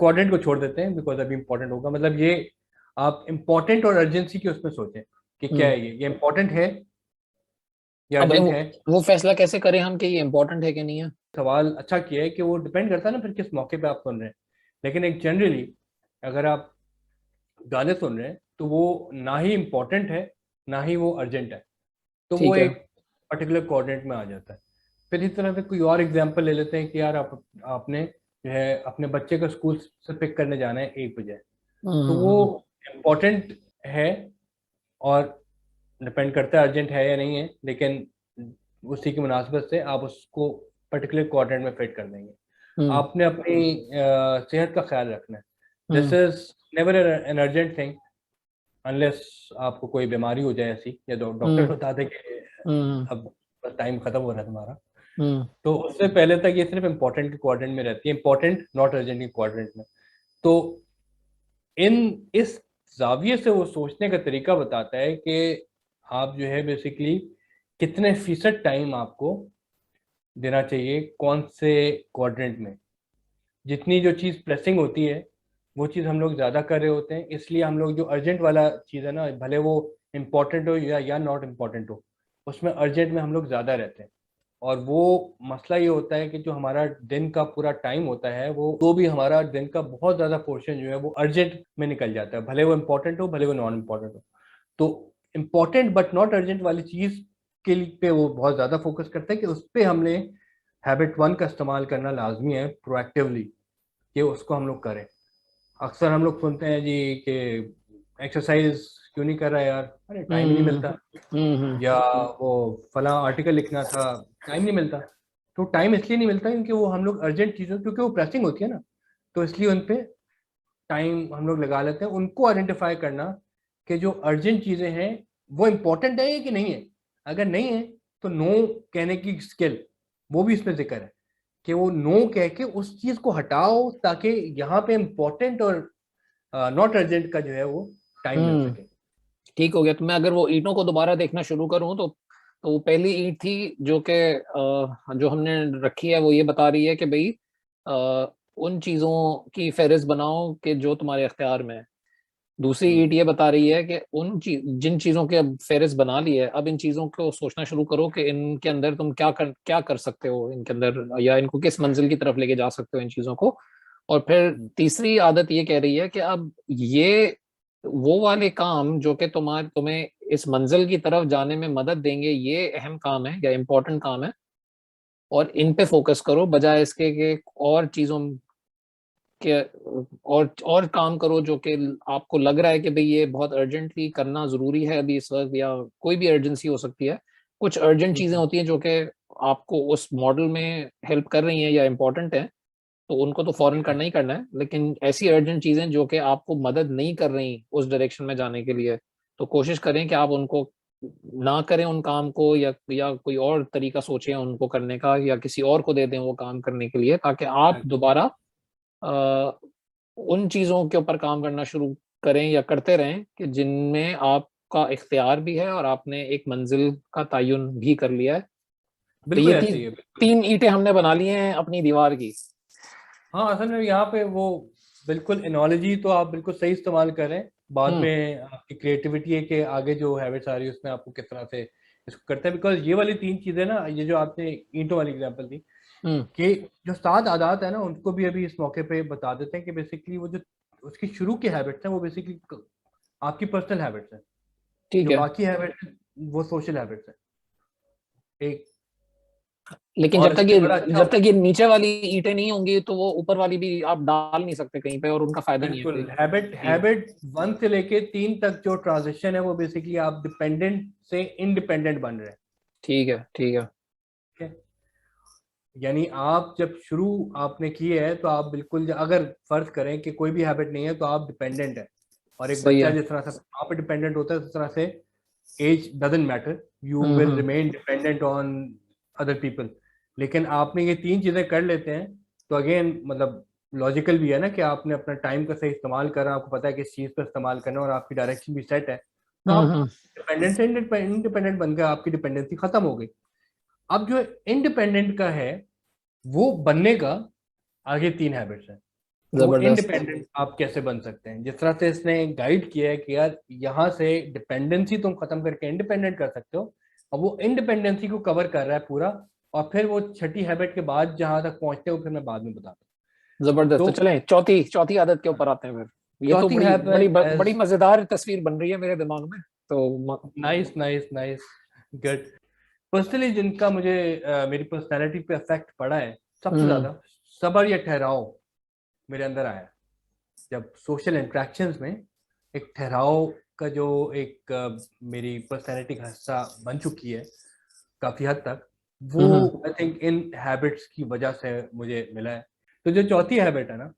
क्वाड्रेंट को छोड़ देते हैं बिकॉज अभी इंपॉर्टेंट होगा, मतलब ये आप इम्पोर्टेंट और अर्जेंसी के उसमें सोचें कि क्या हम्म। है, ये इंपॉर्टेंट है या अब भाई अर्जेंट है। वो फैसला कैसे करें हम कि ये इम्पोर्टेंट है कि नहीं है। सवाल अच्छा किया है कि वो डिपेंड करता है ना फिर किस मौके पे आप सुन रहे हैं। लेकिन एक जनरली अगर आप गाने सुन रहे हैं तो वो ना ही इम्पोर्टेंट है ना ही वो अर्जेंट है, तो वो ठीक है। एक पर्टिकुलर कोऑर्डिनेट में आ जाता है। फिर इस तरह से कोई और एग्जांपल ले लेते हैं कि यार आपने जो है अपने बच्चे को स्कूल से पिक करने जाना है 1 बजे, तो वो हम्म। इम्पोर्टेंट है, और डिपेंड करता है अर्जेंट है या नहीं है, लेकिन उसी की मुनासिबत से आप उसको पर्टिकुलर क्वाड्रेंट में फिट कर देंगे। हम्म आपने अपनी सेहत का ख्याल रखना है। This hmm is never an urgent thing unless आपको कोई बीमारी हो जाए ऐसी, या डॉक्टर हम्म बता दे कि हम्म अब बस टाइम खत्म हो रहा है तुम्हारा। हम्म तो उससे पहले तक ये सिर्फ इम्पोर्टेंट के क्वाड्रेंट में रहती है, इम्पोर्टेंट नॉट अर्जेंट के क्वाड्रेंट में। तो इन इस जाविये से वो सोचने का तरीका बताता है कि आप जो है बेसिकली कितने फीसद टाइम आपको देना चाहिए कौन से क्वाड्रेंट में। जितनी जो चीज़ प्रेसिंग होती है वो चीज़ हम लोग ज़्यादा कर रहे होते हैं, इसलिए हम लोग जो अर्जेंट वाला चीज़ है ना, भले वो इम्पोर्टेंट हो या नॉट इम्पोर्टेंट हो, उसमें अर्जेंट में हम लोग ज़्यादा रहते हैं। और वो मसला ये होता है कि जो हमारा दिन का पूरा टाइम होता है वो तो भी हमारा दिन का बहुत ज़्यादा पोर्शन जो है वो अर्जेंट में निकल जाता है, भले वो इम्पोर्टेंट हो भले वो नॉन इम्पोर्टेंट हो। तो इम्पोर्टेंट बट नॉट अर्जेंट वाली चीज़ के लिए पे वो बहुत ज़्यादा फोकस करता है कि उस पर हमने हैबिट 1 का इस्तेमाल करना लाजमी है प्रोएक्टिवली, कि उसको हम लोग करें। अक्सर हम लोग सुनते हैं जी कि एक्सरसाइज क्यों नहीं कर रहा यार, अरे टाइम ही नहीं हम्म मिलता, हम्म या वो फला आर्टिकल लिखना था, टाइम नहीं मिलता। तो टाइम इसलिए नहीं मिलता क्योंकि वो हम लोग अर्जेंट चीज़ों, क्योंकि वो प्रेसिंग होती है ना, तो इसलिए उन पे टाइम हम लोग लगा लेते हैं। उनको आइडेंटिफाई करना कि जो अर्जेंट चीज़ें हैं वो इम्पोर्टेंट है कि नहीं है। अगर नहीं है तो नो कहने की स्किल, वो भी इसमें जिक्र है कि वो नो कह के उस चीज़ को हटाओ ताकि यहाँ पे इम्पोर्टेंट और नॉट अर्जेंट का जो है वो टाइम मिल हम्म। सके। ठीक हो गया। तो मैं अगर वो ईंटों को दोबारा देखना शुरू करूं, तो वो पहली ईंट थी जो कि जो हमने रखी है, वो ये बता रही है कि भाई उन चीजों की फहरिस्त बनाओ कि जो तुम्हारे अख्तियार में है। दूसरी ईट ये बता रही है कि जिन चीजों के अब फेहरिस्त बना ली है, अब इन चीजों को सोचना शुरू करो कि इनके अंदर तुम क्या कर सकते हो इनके अंदर, या इनको किस मंजिल की तरफ लेके जा सकते हो इन चीजों को। और फिर तीसरी आदत ये कह रही है कि अब ये वो वाले काम जो कि तुम्हें इस मंजिल की तरफ जाने में मदद देंगे, ये अहम काम है या इम्पोर्टेंट काम है, और इन पे फोकस करो बजाय इसके कि और चीजों के और काम करो जो कि आपको लग रहा है कि भाई ये बहुत अर्जेंटली करना जरूरी है अभी इस वक्त, या कोई भी अर्जेंसी हो सकती है। कुछ अर्जेंट चीजें होती हैं जो कि आपको उस मॉडल में हेल्प कर रही हैं या इम्पोर्टेंट हैं, तो उनको तो फौरन करना ही करना है। लेकिन ऐसी अर्जेंट चीजें जो कि आपको मदद नहीं कर रही उस डायरेक्शन में जाने के लिए, तो कोशिश करें कि आप उनको ना करें उन काम को, या कोई और तरीका सोचें उनको करने का, या किसी और को दे दें वो काम करने के लिए, ताकि आप दोबारा उन चीजों के ऊपर काम करना शुरू करें या करते रहें कि जिनमें आपका इख्तियार भी है और आपने एक मंजिल का तयन भी कर लिया है। तो बिल्कुल ये ऐसे ही है। तीन ईंटें हमने बना ली हैं अपनी दीवार की। हाँ, असल में यहाँ पे वो बिल्कुल एनोलॉजी तो आप बिल्कुल सही इस्तेमाल करें। बाद हम्म में आपकी क्रिएटिविटी है कि आगे जो हैबिट्स आ रही है उसमें आपको किस तरह से इसको करते हैं। बिकॉज ये वाली तीन चीजें ना, ये जो आपने ईंटों वाली एग्जांपल दी, हम्म कि जो 7 आदात है ना, उनको भी अभी इस मौके पे बता देते हैं कि बेसिकली वो जो उसकी शुरू की हैबिट्स हैं वो बेसिकली आपकी पर्सनल हैबिट्स हैं। ठीक जो है। बाकी हैबिट्स हैं वो सोशल हैबिट्स हैं। एक लेकिन और इससे बड़ा अच्छा, जब तक ये नीचे वाली ईंटें नहीं होंगी तो वो ऊपर वाली भी आप डाल नहीं सकते कहीं पे, और उनका फायदा नहीं है बिल्कुल कोई। हैबिट ठीक है। हैबिट 1 से लेके 3 तक जो ट्रांजिशन है वो बेसिकली आप डिपेंडेंट से इंडिपेंडेंट बन रहे हैं। ठीक है। ठीक है। ठीक है, यानी आप जब शुरू आपने की है तो आप बिल्कुल, अगर फर्ज करें कि कोई भी हैबिट नहीं है तो आप डिपेंडेंट है। और एक सही बच्चा है। जिस तरह से आप पे डिपेंडेंट होता है उस तरह से as doesn't matter, you will hmm. Remain dependent on other people. लेकिन आपने ये तीन चीजें कर लेते हैं तो अगेन मतलब लॉजिकल भी है ना कि आपने अपना टाइम का सही इस्तेमाल करा, आपको पता है किस चीज पर इस्तेमाल करना है और आपकी डायरेक्शन भी सेट है, तो आप हम्म। डिपेंडेंट से इंडिपेंडेंट बनकर आपकी डिपेंडेंसी खत्म हो गई। अब जो इंडिपेंडेंट का है वो बनने का आगे 3 हैबिट्स हैं कि वो जबरदस्त। इंडिपेंडेंट आप कैसे बन सकते हैं। जिस तरह से इसने गाइड किया है कि यार यहाँ से डिपेंडेंसी तुम खत्म करके इंडिपेंडेंट कर सकते हो, और वो इंडिपेंडेंसी को कवर कर रहा है पूरा। और फिर वो छठी हैबिट के बाद जहां तक पहुंचते हो फिर मैं बाद में बताता जबरदस्त। हूँ। तो तो चलें चौथी चौथी आदत के ऊपर आते हैं फिर। ये तो चौथी हैबिट बड़ी एज मजेदार तस्वीर बन रही है मेरे दिमाग में। तो nice nice nice good. Personally जिनका मुझे मेरी पर्सनैलिटी पे अफेक्ट पड़ा है सबसे हम्म ज्यादा, सब्र या ठहराव मेरे अंदर आया जब सोशल इंटरेक्शंस में एक ठहराव का जो एक मेरी पर्सनैलिटी का हिस्सा बन चुकी है काफी हद तक, वो हम्म आई थिंक इन हैबिट्स की वजह से मुझे मिला है। तो जो चौथी हैबिट है ना,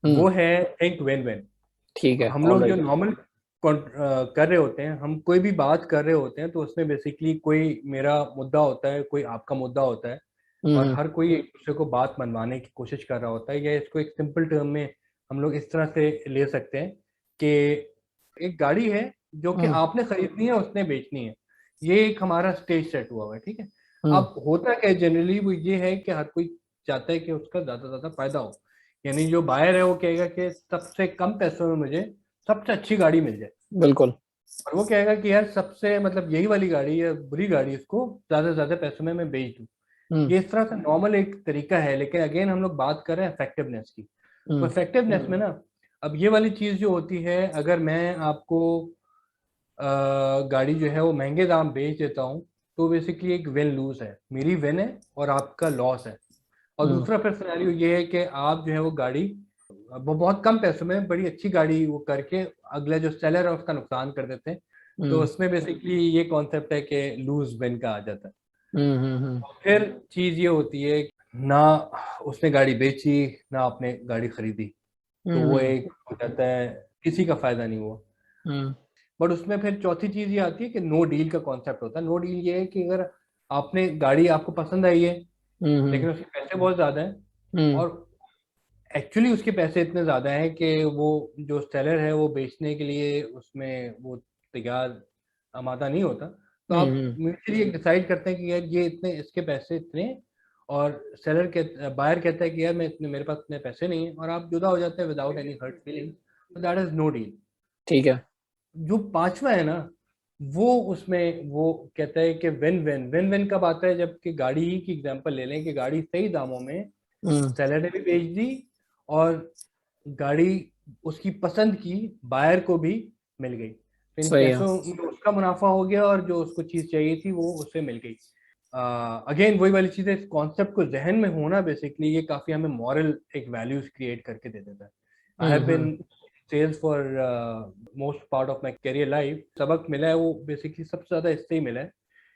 हम्म। वो है थिंक विन विन। ठीक है। हम ऑल लोग जो राइट। नॉर्मल कर रहे होते हैं, हम कोई भी बात कर रहे होते हैं तो उसमें बेसिकली कोई मेरा मुद्दा होता है, कोई आपका मुद्दा होता है, और हम्म हर कोई एक दूसरे को बात मनवाने की कोशिश कर रहा होता है। या इसको एक सिंपल टर्म में हम लोग इस तरह से ले सकते हैं कि एक गाड़ी है जो कि हम्म आपने खरीदनी है, उसने बेचनी है। ये एक हमारा स्टेज सेट हुआ हुआ है, ठीक है। हम्म अब होता क्या जनरली वो ये है कि हर कोई चाहता है कि उसका ज्यादा से ज्यादा फायदा हो। यानी जो बायर है वो कहेगा कि सबसे कम पैसों में मुझे सबसे अच्छी गाड़ी मिल जाए, बिल्कुल। और वो कहेगा कि यार सबसे मतलब यही वाली गाड़ी है बुरी गाड़ी, इसको ज्यादा से ज्यादा पैसों में मैं बेच दूं। हम्म ये इस तरह से नॉर्मल एक तरीका है। लेकिन अगेन हम लोग बात कर रहे हैं इफेक्टिवनेस की। तो हम्म इफेक्टिवनेस में ना, अब ये वाली चीज जो होती है, अगर मैं आपको गाड़ी जो है वो महंगे दाम बेच देता हूँ तो बेसिकली एक विन लूज है, मेरी विन है और आपका लॉस है। और हम्म दूसरा फिर सिनेरियो ये है कि आप जो है वो गाड़ी वो बहुत कम पैसों में बड़ी अच्छी गाड़ी वो करके अगला जो सेलर है उसका नुकसान कर देते हैं। तो हम्म उसमें बेसिकली ये कॉन्सेप्ट है कि लूज विन का आ जाता है। हम्म। और फिर चीज ये होती है ना, उसने गाड़ी बेची ना आपने गाड़ी खरीदी, तो वो हम्म एक हो जाता है, किसी का फायदा नहीं हुआ। हम्म बट उसमें फिर चौथी चीज ये आती है कि नो डील का कॉन्सेप्ट होता है। नो डील ये है कि अगर आपने गाड़ी आपको पसंद आई है हम्म लेकिन उसके पैसे बहुत ज्यादा हैं, हम्म और एक्चुअली उसके पैसे इतने ज़्यादा हैं कि वो जो सेलर है वो बेचने के लिए उसमें वो तैयार आमादा नहीं होता। तो आप हम्म म्यूचुअली एक डिसाइड करते हैं कि यार ये इतने, इसके पैसे इतने, और सेलर के बायर कहता है कि यार मैं इतने, मेरे पास इतने पैसे नहीं है, और आप जुदा हो जाते हैं विदाउट एनी हर्ट फीलिंग। तो दैट इज नो डील। ठीक है। जो पांचवा है ना, वो उसमें वो कहता है कि वेन वेन कब आता है, जबकि गाड़ी ही की एग्जांपल ले लें कि गाड़ी सही दामों में हम्म। सेलर ने भी बेच दी, और गाड़ी उसकी पसंद की बायर को भी मिल गई, तो इन सही है। पैसों में उसका मुनाफा हो गया और जो उसको चीज चाहिए थी वो उससे मिल गई। अगेन वही वाली चीज है, इस कॉन्सेप्ट को जहन में होना बेसिकली ये काफी हमें मॉरल एक वैल्यूज क्रिएट करके दे देता है। I have hmm. Been sales for most part of my career life. सबक मिला है वो बेसिकली सबसे ज्यादा इससे ही मिला है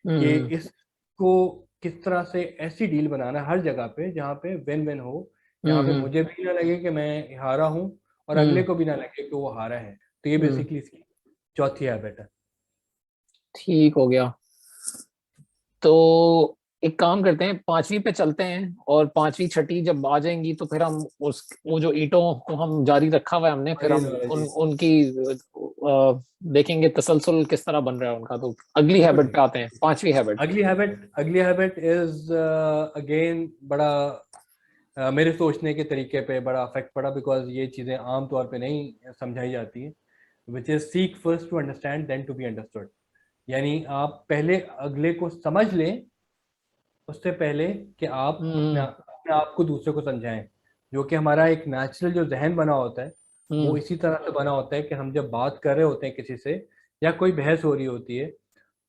कि हम्म। इसको किस तरह से ऐसी डील बनाना हर जगह पे जहाँ पे विन विन हो, जहाँ पे हम्म। मुझे भी ना लगे कि मैं हारा हूँ और अगले हम्म। को भी ना लगे कि वो हारा है। तो ये हम्म। बेसिकली इसकी चौथी हैबिट है। ठीक हो गया। तो एक काम करते हैं, पांचवी पे चलते हैं, और पांचवी छठी जब आ जाएंगी तो फिर हम उस वो जो ईंटों को हम जारी रखा हुआ है हमने, फिर हम जी, उनकी देखेंगे तसलसल किस तरह बन रहा है उनका। तो अगली बिल्कुल हैबिट ठीक। पे आते हैं, पांचवी हैबिट। अगली हैबिट इज अगेन बड़ा मेरे सोचने के तरीके पे बड़ा अफेक्ट पड़ा, बिकॉज ये चीज़ें आम तौर पे नहीं समझाई जाती हैं, which is seek first to understand then to be understood. यानी आप पहले अगले को समझ लें उससे पहले कि आप हम्म। अपने आप को दूसरे को समझाएं। जो कि हमारा एक नेचुरल जो जहन बना होता है वो हम्म। इसी तरह से बना होता है कि हम जब बात कर रहे होते हैं किसी से या कोई बहस हो रही होती है,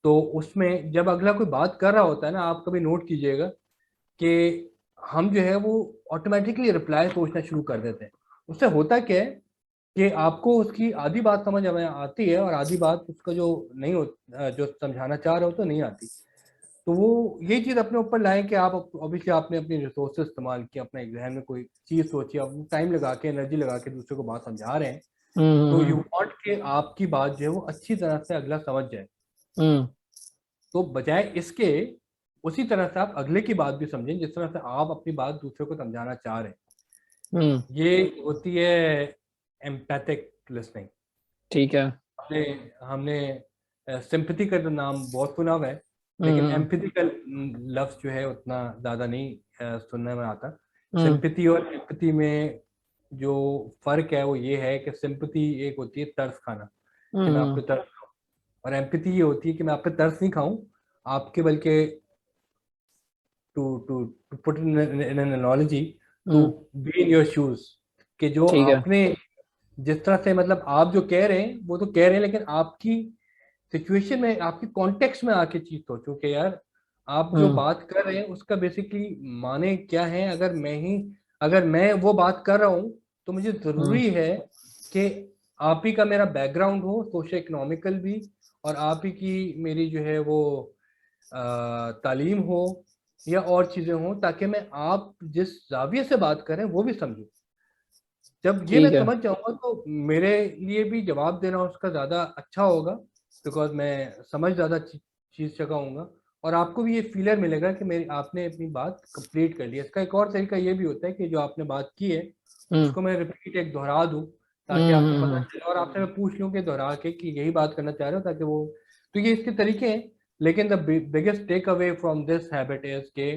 तो उसमें जब अगला कोई बात कर रहा होता है ना, आप कभी नोट कीजिएगा कि हम जो है वो ऑटोमेटिकली रिप्लाई सोचना शुरू कर देते हैं। उससे होता क्या है कि आपको उसकी आधी बात समझ में आती है और आधी बात उसका जो नहीं हो, जो समझाना चाह रहे हो तो नहीं आती। तो वो ये चीज़ अपने ऊपर लाएं कि आप ऑब्वियसली आपने अपनी रिसोर्सेज इस्तेमाल किया, अपने एग्जाम में कोई चीज़ सोची, आप टाइम लगा के एनर्जी लगा के दूसरे को बात समझा रहे हैं, तो यू हम्म। वांट कि आपकी बात जो है वो अच्छी तरह से अगला समझ जाए। हम्म। तो बजाय इसके उसी तरह से आप अगले की बात भी समझें जिस तरह से आप अपनी बात दूसरे को समझाना चाह रहे हैं। हम्म। ये होती है एम्पैथिक लिसनिंग। ठीक है। हमने हमने सिंपैथी का तो नाम बहुत सुना हुआ है, लेकिन हम्म। एम्पैथी का लफ्ज जो है उतना ज़्यादा नहीं सुनने में आता। हम्म। सिंपैथी और एम्पैथी में जो फर्क है वो ये है कि सिंपैथी एक होती है तरस खाना, कि मैं आप हम्म। पे तरस खाऊं, और एम्पैथी ये होती है कि मैं आप पे तरस नहीं खाऊं, आपके बल्कि to to to put in an analogy, to hmm. Be in your shoes, कि जो ठीक है। आपने जिस तरह से मतलब आप जो कह रहे हैं वो तो कह रहे हैं, लेकिन आपकी सिचुएशन में आपकी कॉन्टेक्स्ट में आके चीज सोचो कि यार आप जो हम्म। बात कर रहे हैं उसका बेसिकली माने क्या है। अगर मैं वो बात कर रहा हूँ तो मुझे हम्म। जरूरी है कि आप ही का मेरा बैकग्राउंड हो सोशो इकोनॉमिकल भी, और आप ही की मेरी जो है वो तालीम हो या और चीजें हो, ताकि मैं आप जिस जाविये से बात करें वो भी समझूं। जब ये मैं ठीक है। समझ जाऊंगा तो मेरे लिए भी जवाब देना उसका ज्यादा अच्छा होगा, बिकॉज मैं समझ ज्यादा चीज जगाऊंगा, और आपको भी ये फीलर मिलेगा कि मेरी आपने अपनी बात कंप्लीट कर ली है। इसका एक और तरीका ये भी होता है कि जो आपने बात की है हम्म। उसको मैं रिपीट एक दोहरा दूं, ताकि हम्म। आपको पता चले, और आपसे मैं पूछ लूं कि दोहरा के कि यही बात करना चाह रहे हो, ताकि वो, तो ये इसके तरीके हैं। लेकिन the biggest take away from this habit is के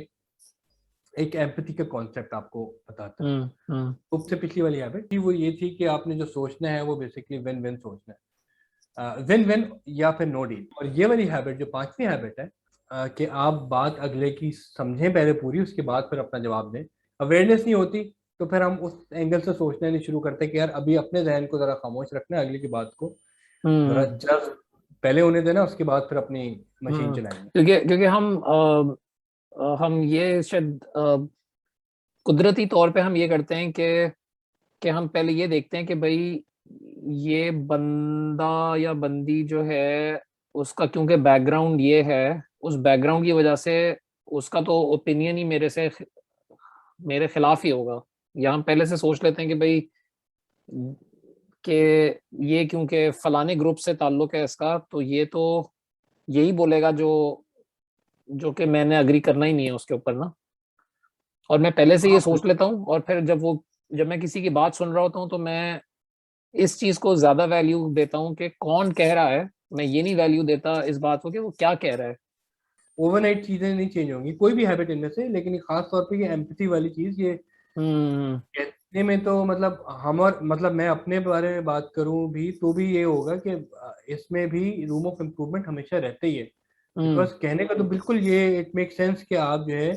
एक एम्पैथी का कॉन्सेप्ट आपको बताता है। हम्म। हम्म। सबसे पिछली वाली हैबिट थी वो ये थी कि आपने जो सोचना है वो बेसिकली विन विन सोचना है, विन विन या फिर नो डील। और ये वाली हैबिट जो पांचवी हैबिट है, कि आप बात अगले की समझें पहले पूरी, उसके बाद फिर अपना जवाब दें। अवेयरनेस नहीं होती तो फिर हम उस एंगल से सोचना नहीं शुरू करते कि यार अभी अपने जहन को जरा खामोश रखना है, अगले की बात को जरा हम्म। जस्ट पहले होने देना, उसके बाद फिर अपनी मशीन चलाएंगे। क्योंकि क्योंकि हम ये शायद कुदरती तौर पे हम ये करते हैं कि हम पहले ये देखते हैं कि भाई ये बंदा या बंदी जो है उसका क्योंकि बैकग्राउंड ये है, उस बैकग्राउंड की वजह से उसका तो ओपिनियन ही मेरे खिलाफ ही होगा। या हम पहले से सोच लेते हैं कि भाई कि ये क्योंकि फलाने ग्रुप से ताल्लुक है इसका, तो ये तो यही बोलेगा जो जो कि मैंने अग्री करना ही नहीं है उसके ऊपर ना। और मैं पहले से ये हाँ, सोच लेता हूँ, और फिर जब मैं किसी की बात सुन रहा होता हूँ तो मैं इस चीज को ज्यादा वैल्यू देता हूँ कि कौन कह रहा है। मैं ये नहीं वैल्यू देता इस बात को कि वो क्या कह रहा है। ओवरनाइट चीजें नहीं चेंज होंगी कोई भी हैबिट इनमें से, लेकिन ये खास तौर पे ये एम्पैथी वाली चीज, ये कहने में तो मतलब हम, और मतलब मैं अपने बारे में बात करूं भी तो भी ये होगा कि इसमें भी रूम ऑफ इम्प्रूवमेंट हमेशा रहते ही है। बिकॉज कहने का तो बिल्कुल ये इट मेक सेंस कि आप जो है,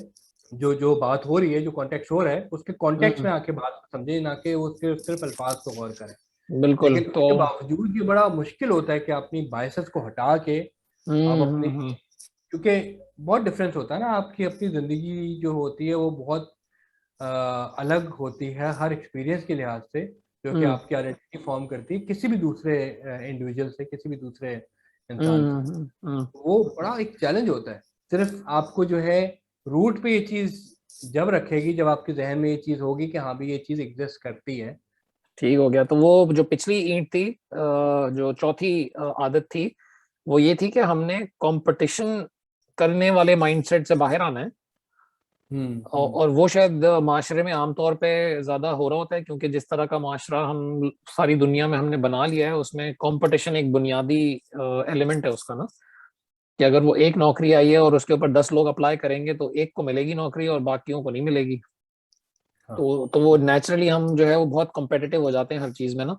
जो जो बात हो रही है, जो कॉन्टेक्स्ट हो रहा है, उसके कॉन्टेक्स्ट में आके बात को समझे, ना कि वो सिर्फ सिर्फ अल्फाज को गौर करें। बिल्कुल। लेकिन तो उसके बावजूद ये बड़ा मुश्किल होता है कि अपनी बायसेस को हटा के आप अपनी, क्योंकि बहुत डिफरेंस होता है ना, आपकी अपनी जिंदगी जो होती है वो बहुत अलग होती है हर एक्सपीरियंस के लिहाज से, जो कि आपकी आइडेंटिटी फॉर्म करती है किसी भी दूसरे इंडिविजुअल से, किसी भी दूसरे इंसान से। वो बड़ा एक चैलेंज होता है। सिर्फ आपको जो है रूट पे ये चीज जब रखेगी, जब आपके जहन में ये चीज होगी कि हाँ भी ये चीज एग्जिस्ट करती है। ठीक हो गया। तो वो जो पिछली ईंट थी, जो चौथी आदत थी, वो ये थी कि हमने कंपटीशन करने वाले माइंडसेट से बाहर आना है। और वो शायद माशरे में आमतौर पे ज्यादा हो रहा होता है, क्योंकि जिस तरह का माशरा हम सारी दुनिया में हमने बना लिया है, उसमें कंपटीशन एक बुनियादी एलिमेंट है उसका ना, कि अगर वो एक नौकरी आई है और उसके ऊपर 10 लोग अप्लाई करेंगे तो एक को मिलेगी नौकरी और बाकियों को नहीं मिलेगी। हाँ तो वो नेचुरली हम जो है वो बहुत कॉम्पिटिटिव हो जाते हैं हर चीज में ना।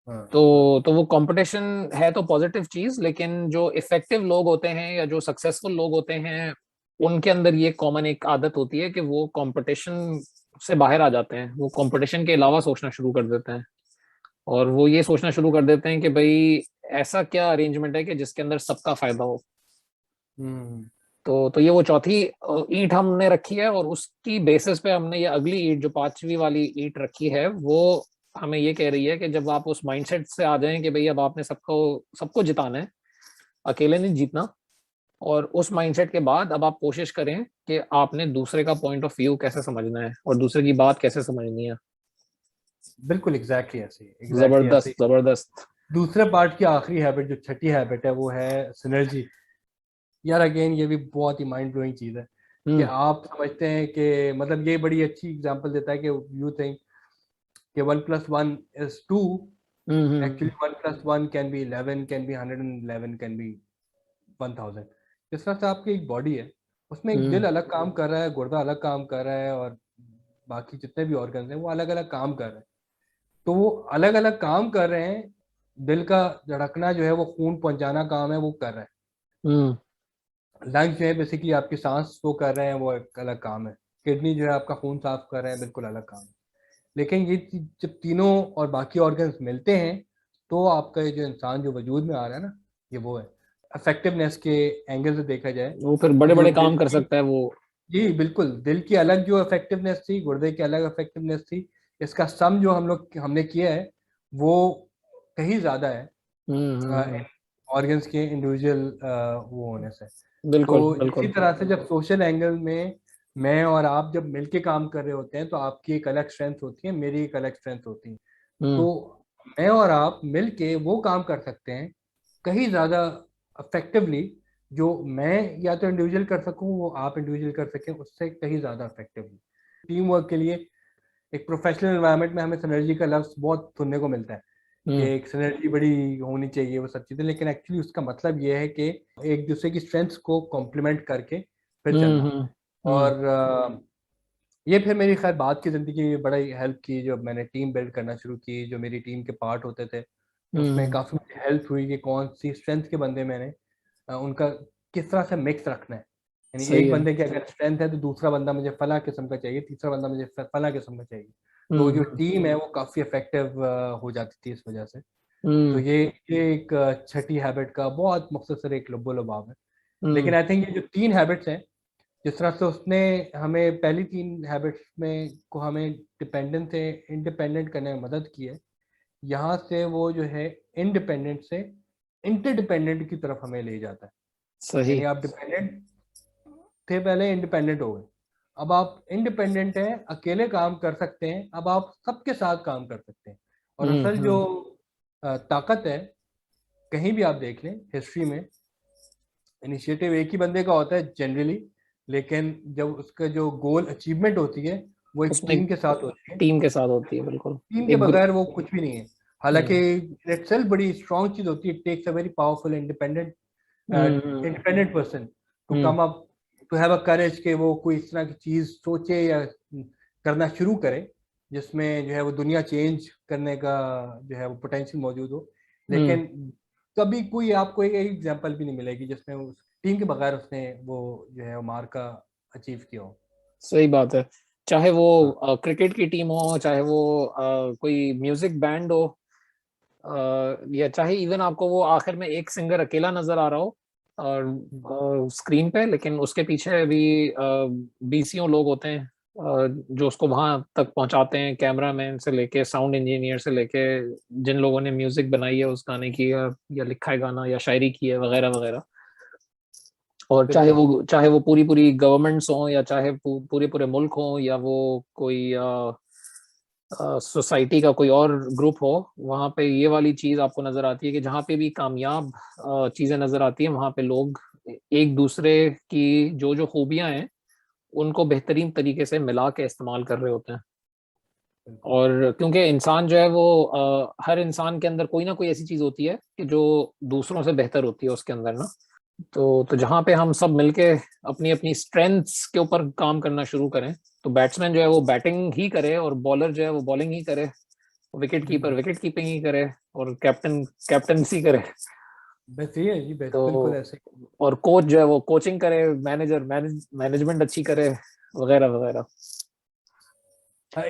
हाँ तो वो कंपटीशन है तो पॉजिटिव चीज, लेकिन जो इफेक्टिव लोग होते हैं या जो सक्सेसफुल लोग होते हैं, उनके अंदर ये कॉमन एक आदत होती है कि वो कंपटीशन से बाहर आ जाते हैं, वो कंपटीशन के अलावा सोचना शुरू कर देते हैं। और वो ये सोचना शुरू कर देते हैं कि भाई ऐसा क्या अरेंजमेंट है कि जिसके अंदर सबका फायदा हो। हम्म तो ये वो चौथी ईंट हमने रखी है, और उसकी बेसिस पे हमने ये अगली ईंट जो पांचवी वाली ईंट रखी है, वो हमें ये कह रही है कि जब आप उस माइंडसेट से आ जाएं कि भाई अब आपने सबको सबको जिताना है, अकेले नहीं जीतना, और उस माइंडसेट के बाद अब आप कोशिश करें कि आपने दूसरे का पॉइंट ऑफ व्यू कैसे समझना है और दूसरे की बात कैसे समझनी है। बिल्कुल एग्जैक्टली ऐसे ही, एग्जैक्टली ऐसे जबरदस्त ही। जबरदस्त। दूसरे पार्ट की आखिरी हैबिट, जो छठी हैबिट है, वो है सिनर्जी। यार अगेन ये भी बहुत ही माइंड ब्लोइंग चीज है कि हम्म आप समझते हैं कि मतलब ये बड़ी अच्छी एग्जांपल देता है कि यू थिंक कि 1+1 is 2, hmm. Actually 1+1 can be 11, can be 111, can be 1000। जिस तरह से आपकी एक बॉडी है, उसमें एक हम्म दिल अलग काम कर रहा है, गुर्दा अलग काम कर रहा है, और बाकी जितने भी ऑर्गन्स हैं वो अलग अलग काम कर रहे हैं। तो वो अलग अलग काम कर रहे हैं। दिल का धड़कना जो है वो खून पहुंचाना काम है, वो कर रहा है। हम्म लंग्स जो है बेसिकली आपकी सांस वो कर रहे हैं, वो एक अलग काम है। किडनी जो है आपका खून साफ कर रहे हैं, बिल्कुल अलग काम है। लेकिन ये जब तीनों और बाकी ऑर्गन्स मिलते हैं, तो आपका ये जो इंसान जो वजूद में आ रहा है ना, ये वो है। इफेक्टिवनेस के एंगल से देखा जाए वो फिर तो बड़े जो बड़े दिल काम कर की, सकता है वो। जी बिल्कुल, दिल की अलग जो इफेक्टिवनेस थी, गुर्दे की अलग इफेक्टिवनेस थी, इसका सम जो हमने किया है वो कहीं ज्यादा है हम्म। ऑर्गन्स के इंडिविजुअल वो होने से। तो बिल्कुल इसी बिल्कुल। तरह से जब सोशल एंगल में मैं और आप जब मिलके काम कर रहे होते हैं, तो आपकी एक अलग स्ट्रेंथ होती है, मेरी एक अलग स्ट्रेंथ होती है। हम्म तो मैं और आप मिलके वो काम कर सकते हैं कहीं ज्यादा इफेक्टिवली, जो मैं या तो इंडिविजुअल कर सकूं, वो आप इंडिविजुअल कर सकें, उससे कहीं ज्यादा इफेक्टिवली। टीम वर्क के लिए एक प्रोफेशनल एनवायरनमेंट में हमें सिनर्जी का लफ्ज बहुत सुनने को मिलता है कि हम्म एक सिनर्जी बड़ी होनी चाहिए, वो सब चीज़ें। लेकिन एक्चुअली उसका मतलब ये है कि एक दूसरे की स्ट्रेंथ्स को कॉम्प्लीमेंट करके फिर हम्म चलना। हम्म हम्म और ये फिर मेरी खैर बात की ज़िंदगी में बड़ा ही हेल्प की, जब मैंने टीम बिल्ड करना शुरू की, जो मेरी टीम के पार्ट होते थे, उसमें हम्म। काफ़ी हेल्प हुई कि कौन सी स्ट्रेंथ के बंदे मैंने उनका किस तरह से मिक्स रखना है। यानी सही एक है। बंदे की अगर स्ट्रेंथ है तो दूसरा बंदा मुझे फला किस्म का चाहिए, तीसरा बंदा मुझे फला किस्म का चाहिए। तो जो हम्म टीम है वो काफ़ी इफेक्टिव हो जाती थी इस वजह से। तो हम्म ये एक छठी हैबिट का बहुत मुख्तसर एक लुब्बो लुभाव है। लेकिन हम्म आई थिंक ये जो 3 हैबिट्स हैं, जिस तरह से उसने हमें पहली 3 हैबिट्स में को हमें डिपेंडेंट से इंडिपेंडेंट करने में मदद की है, यहाँ से वो जो है इंडिपेंडेंट से इंटरडिपेंडेंट की तरफ हमें ले जाता है। सही। यानी आप डिपेंडेंट थे पहले, इंडिपेंडेंट हो गए। अब आप इंडिपेंडेंट हैं, अकेले काम कर सकते हैं, अब आप सबके साथ काम कर सकते हैं। और असल जो हम्म। ताकत है, कहीं भी आप देख लें हिस्ट्री में, इनिशिएटिव एक ही बंदे का होता है जनरली, लेकिन जब उसका जो गोल अचीवमेंट होती है वो एक उसमें टीम के साथ होती है। टीम के साथ होती है, बिल्कुल। टीम के एक ग्रुप। बगैर वो कुछ भी नहीं है। हालांकि हम्म इटसेल्फ बड़ी स्ट्रॉन्ग चीज होती है, it takes a very powerful independent hmm independent person to hmm come up, to have a courage के वो कोई इस तरह की चीज सोचे या करना शुरू करे, जिसमें जो है वो दुनिया चेंज करने का जो है वो पोटेंशियल मौजूद हो, लेकिन कभी कोई आपको एक एग्जांपल भी नहीं मिलेगी जिसमें उस टीम के बगैर उसने वो जो है वो मार्का अचीव किया हो। सही बात है। चाहे वो हाँ क्रिकेट की टीम हो, चाहे वो कोई म्यूजिक बैंड हो, या चाहे इवन आपको वो आखिर में एक सिंगर अकेला नजर आ रहा हो और स्क्रीन पे, लेकिन उसके पीछे भी बीसियों लोग होते हैं जो उसको वहां तक पहुंचाते हैं, कैमरामैन से लेके साउंड इंजीनियर से लेके जिन लोगों ने म्यूजिक बनाई है उस गाने की, या लिखा है गाना या शायरी की है वगैरह वगैरह। और बिल्कुल। चाहे वो पूरी पूरी गवर्नमेंट्स हों, या चाहे पूरे पूरे मुल्क हों, या वो कोई सोसाइटी का कोई और ग्रुप हो, वहां पे ये वाली चीज आपको नजर आती है कि जहाँ पे भी कामयाब चीजें नजर आती है, वहां पे लोग एक दूसरे की जो जो खूबियां हैं उनको बेहतरीन तरीके से मिला के इस्तेमाल कर रहे होते हैं। बिल्कुल। और क्योंकि इंसान जो है वो हर इंसान के अंदर कोई ना कोई ऐसी चीज होती है कि जो दूसरों से बेहतर होती है उसके अंदर ना। तो जहाँ पे हम सब मिलके अपनी अपनी स्ट्रेंथ्स के ऊपर काम करना शुरू करें, तो बैट्समैन जो है वो बैटिंग ही करे, और बॉलर जो है वो बॉलिंग ही करे, विकेट कीपर हम्म, विकेट कीपिंग ही करे, और कैप्टन कैप्टनसी करे। बस ये है जी, बस बिल्कुल तो ऐसे। और कोच जो है वो कोचिंग करे, मैनेजमेंट अच्छी करे, वगैरह वगैरह। हाँ,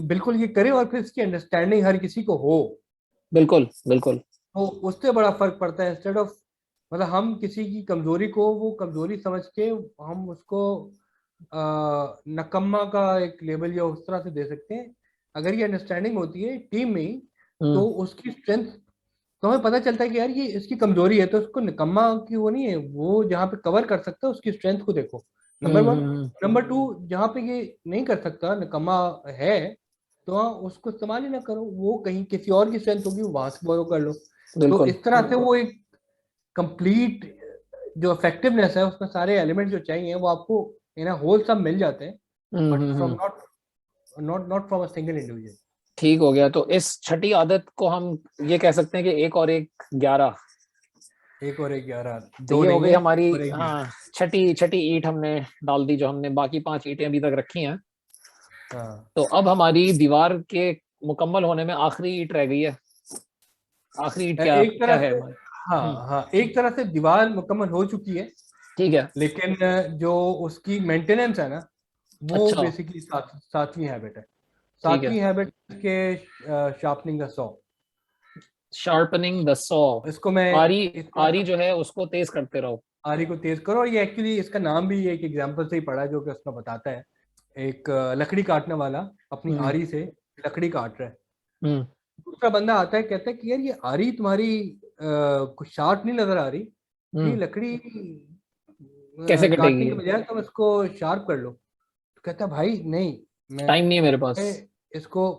बिल्कुल ये करे, और फिर इसकी अंडरस्टैंडिंग हर किसी को हो, बिल्कुल बिल्कुल। तो उससे बड़ा फर्क पड़ता है। इंस्टेड ऑफ मतलब हम किसी की कमजोरी को वो कमजोरी समझ के हम उसको नकम्मा का एक लेबल या उस तरह से दे सकते हैं। अगर ये अंडरस्टैंडिंग होती है टीम में ही, हम्म तो उसकी स्ट्रेंथ, तो हमें पता चलता है कि यार ये इसकी कमजोरी है, तो उसको निकम्मा की वो नहीं है, वो जहाँ पे कवर कर सकता है उसकी स्ट्रेंथ को देखो, नंबर वन। नंबर टू, जहाँ पे ये नहीं कर सकता, निकम्मा है, तो हाँ उसको इस्तेमाल ही ना करो, वो कहीं किसी और की स्ट्रेंथ होगी वहां से बोरो कर लो। तो बिल्कुल। इस तरह से वो एक कंप्लीट जो इफेक्टिवनेस है उसमें सारे एलिमेंट जो चाहिए वो आपको इन होल सब मिल जाते हैं, but from hmm. Not not not from a single individual. ठीक हो गया। तो इस छठी आदत को हम ये कह सकते हैं कि एक और एक 11। एक और एक 11, तो दो ये हो नहीं गई है, हमारी, और एक 11। हाँ, छठी छठी ईंट हमने डाल दी, जो हमने बाकी 5 ईंटें अभी तक रखी हैं। हाँ तो अब हमारी दीवार के मुकम्मल होने में आखिरी ईंट रह गई है। आखिरी ईंट क्या एक क्या तरह है से, हमारी? हम्म। हाँ हाँ, एक तरह से दीवार मुकम्मल हो चुकी है, ठीक है। लेकिन जो उसकी मेंटेनेंस है ना, वो अच्छा। बेसिकली सातवीं हैबिट है। ठीक है। सातवीं हैबिट के sharpening the saw. Sharpening the saw. इसको मैं आरी, इस तरह आरी से, जो है उसको तेज करते रहो। आरी को तेज करो, और ये एक्चुअली इसका नाम भी एक एग्जांपल से ही पड़ा है जो कि उसमें बताता है। एक लकड़ी काटने वाला अपनी हम्म आरी से लकड़ी काट रहा है, हम्म दूसरा बंदा आता है, कहता है कि यार ये आरी तुम्हारी कुछ शार्प नहीं नजर आ रही, ये हम्म। लकड़ी कैसे काटने कटेगी के ये? बजाय तुम इसको शार्प कर लो। तो कहता है भाई नहीं, मैं टाइम नहीं है मेरे पास। इसको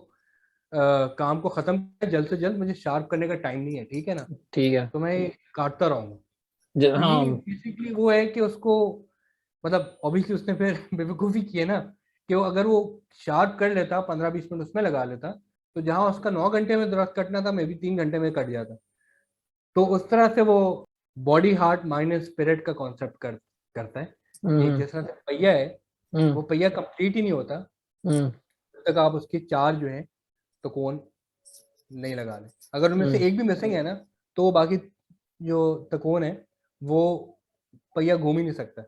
काम को खत्म कर जल्द से जल्द, मुझे शार्प करने का टाइम नहीं है, ठीक है ना, ठीक है। तो मैं ये काटता रहूंगा। तो ये हाँ। बेसिकली वो है कि उसको, मतलब ऑब्वियसली उसने फिर बेवकूफ़ी की है ना, कि वो अगर वो शार्प कर लेता, 15-20 मिनट उसमें लगा लेता, तो जहां उसका 9 घंटे में दरख्त कटना था, मे भी 3 घंटे में कट जाता। तो उस तरह से वो body heart mind and spirit का कॉन्सेप्ट करता है। एक हम्म जिस तरह से पहिया है, हम्म वो पहिया कंप्लीट ही नहीं होता हम्म जब तक आप उसके चार जो है तो कौन नहीं लगा लें। अगर उनमें से हम्म। एक भी मिसिंग है ना, तो वो बाकी जो तकोन है वो पहिया घूम ही नहीं सकता।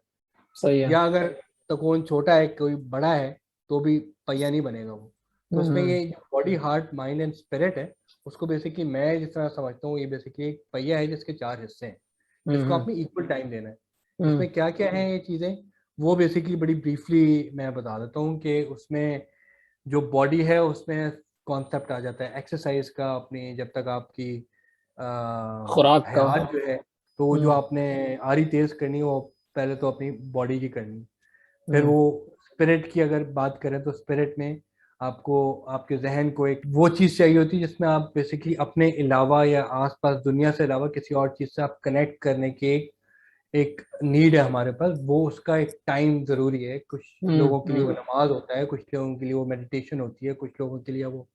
सही है। या अगर तकोन छोटा है कोई बड़ा है, तो भी पहिया नहीं बनेगा वो। तो उसमें हम्म ये body heart mind and spirit है, उसको बेसिकली मैं जिस तरह समझता हूँ, ये बेसिकली एक पहिया है जिसके चार हिस्से हैं, जिसको हम्म आपने इक्वल टाइम देना है। हम्म इसमें क्या क्या है ये चीज़ें, वो बेसिकली बड़ी ब्रीफली मैं बता देता हूँ कि उसमें जो बॉडी है उसमें कॉन्सेप्ट आ जाता है एक्सरसाइज का, अपनी जब तक आपकी खुराक का। हयात जो है, तो जो हम्म आपने आरी तेज करनी है वो पहले तो अपनी बॉडी की करनी। फिर हम्म वो स्पिरिट की अगर बात करें, तो स्पिरिट में आपको आपके जहन को एक वो चीज़ चाहिए होती है जिसमें आप बेसिकली अपने अलावा या आसपास दुनिया से अलावा किसी और चीज़ से आप कनेक्ट करने की एक नीड है हमारे पास, वो उसका एक टाइम ज़रूरी है। कुछ लोगों के लिए वो नमाज होता है, कुछ लोगों के लिए वो मेडिटेशन होती है, कुछ लोगों के लिए वो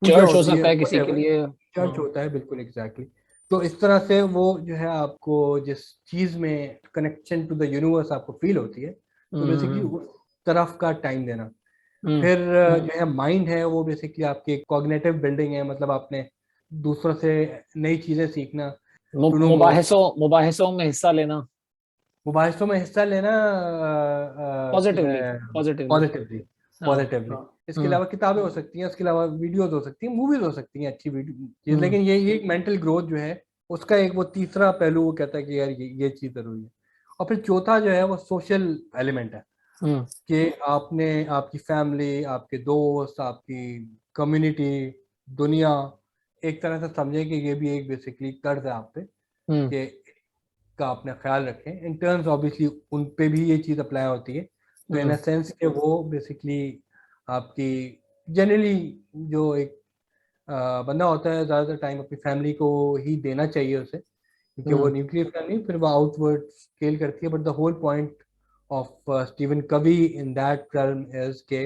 पूजा चर्च हो होती है, सकता है किसी के व्हाटएवर, लिए। चर्च हाँ। होता है, बिल्कुल एग्जैक्टली। तो इस तरह से वो जो है आपको जिस चीज में कनेक्शन टू द यूनिवर्स आपको फील होती है, तो बेसिकली हम्म। उस तरफ का टाइम देना। फिर जो है माइंड है वो बेसिकली आपकी कॉग्निटिव बिल्डिंग है, मतलब आपने दूसरों से नई चीजें सीखना, टू नो मोर, मुबाहिसों में हिस्सा लेना, मुबाहिसों में हिस्सा लेना पॉजिटिवली, पॉजिटिवली। पॉजिटिवली, हाँ पॉजिटिवली। हाँ। इसके अलावा किताबें हो सकती हैं, उसके अलावा वीडियोज हो सकती हैं, मूवीज हो सकती हैं, अच्छी वीडियो चीज। हम्म लेकिन ये एक मेंटल ग्रोथ जो है उसका एक वो तीसरा पहलू वो कहता है कि यार ये चीज जरूरी है। और फिर चौथा जो है वो सोशल एलिमेंट है, हम्म कि आपने आपकी फैमिली, आपके दोस्त, आपकी कम्युनिटी, दुनिया एक तरह से समझे कि ये भी एक बेसिकली कर्ज है आप पे, हम्म कि का आपने ख्याल रखें इन टर्म्स, ऑब्वियसली उन पे भी ये चीज़ अप्लाई होती है। तो इन हम्म सेंस कि वो बेसिकली आपकी जनरली जो एक बंदा होता है ज़्यादातर टाइम अपनी फैमिली को ही देना चाहिए उसे, क्योंकि वो हम्म न्यूक्लियर फैमिली फिर वो आउटवर्ड स्केल करती है। But the whole point of Stephen Covey in that term is के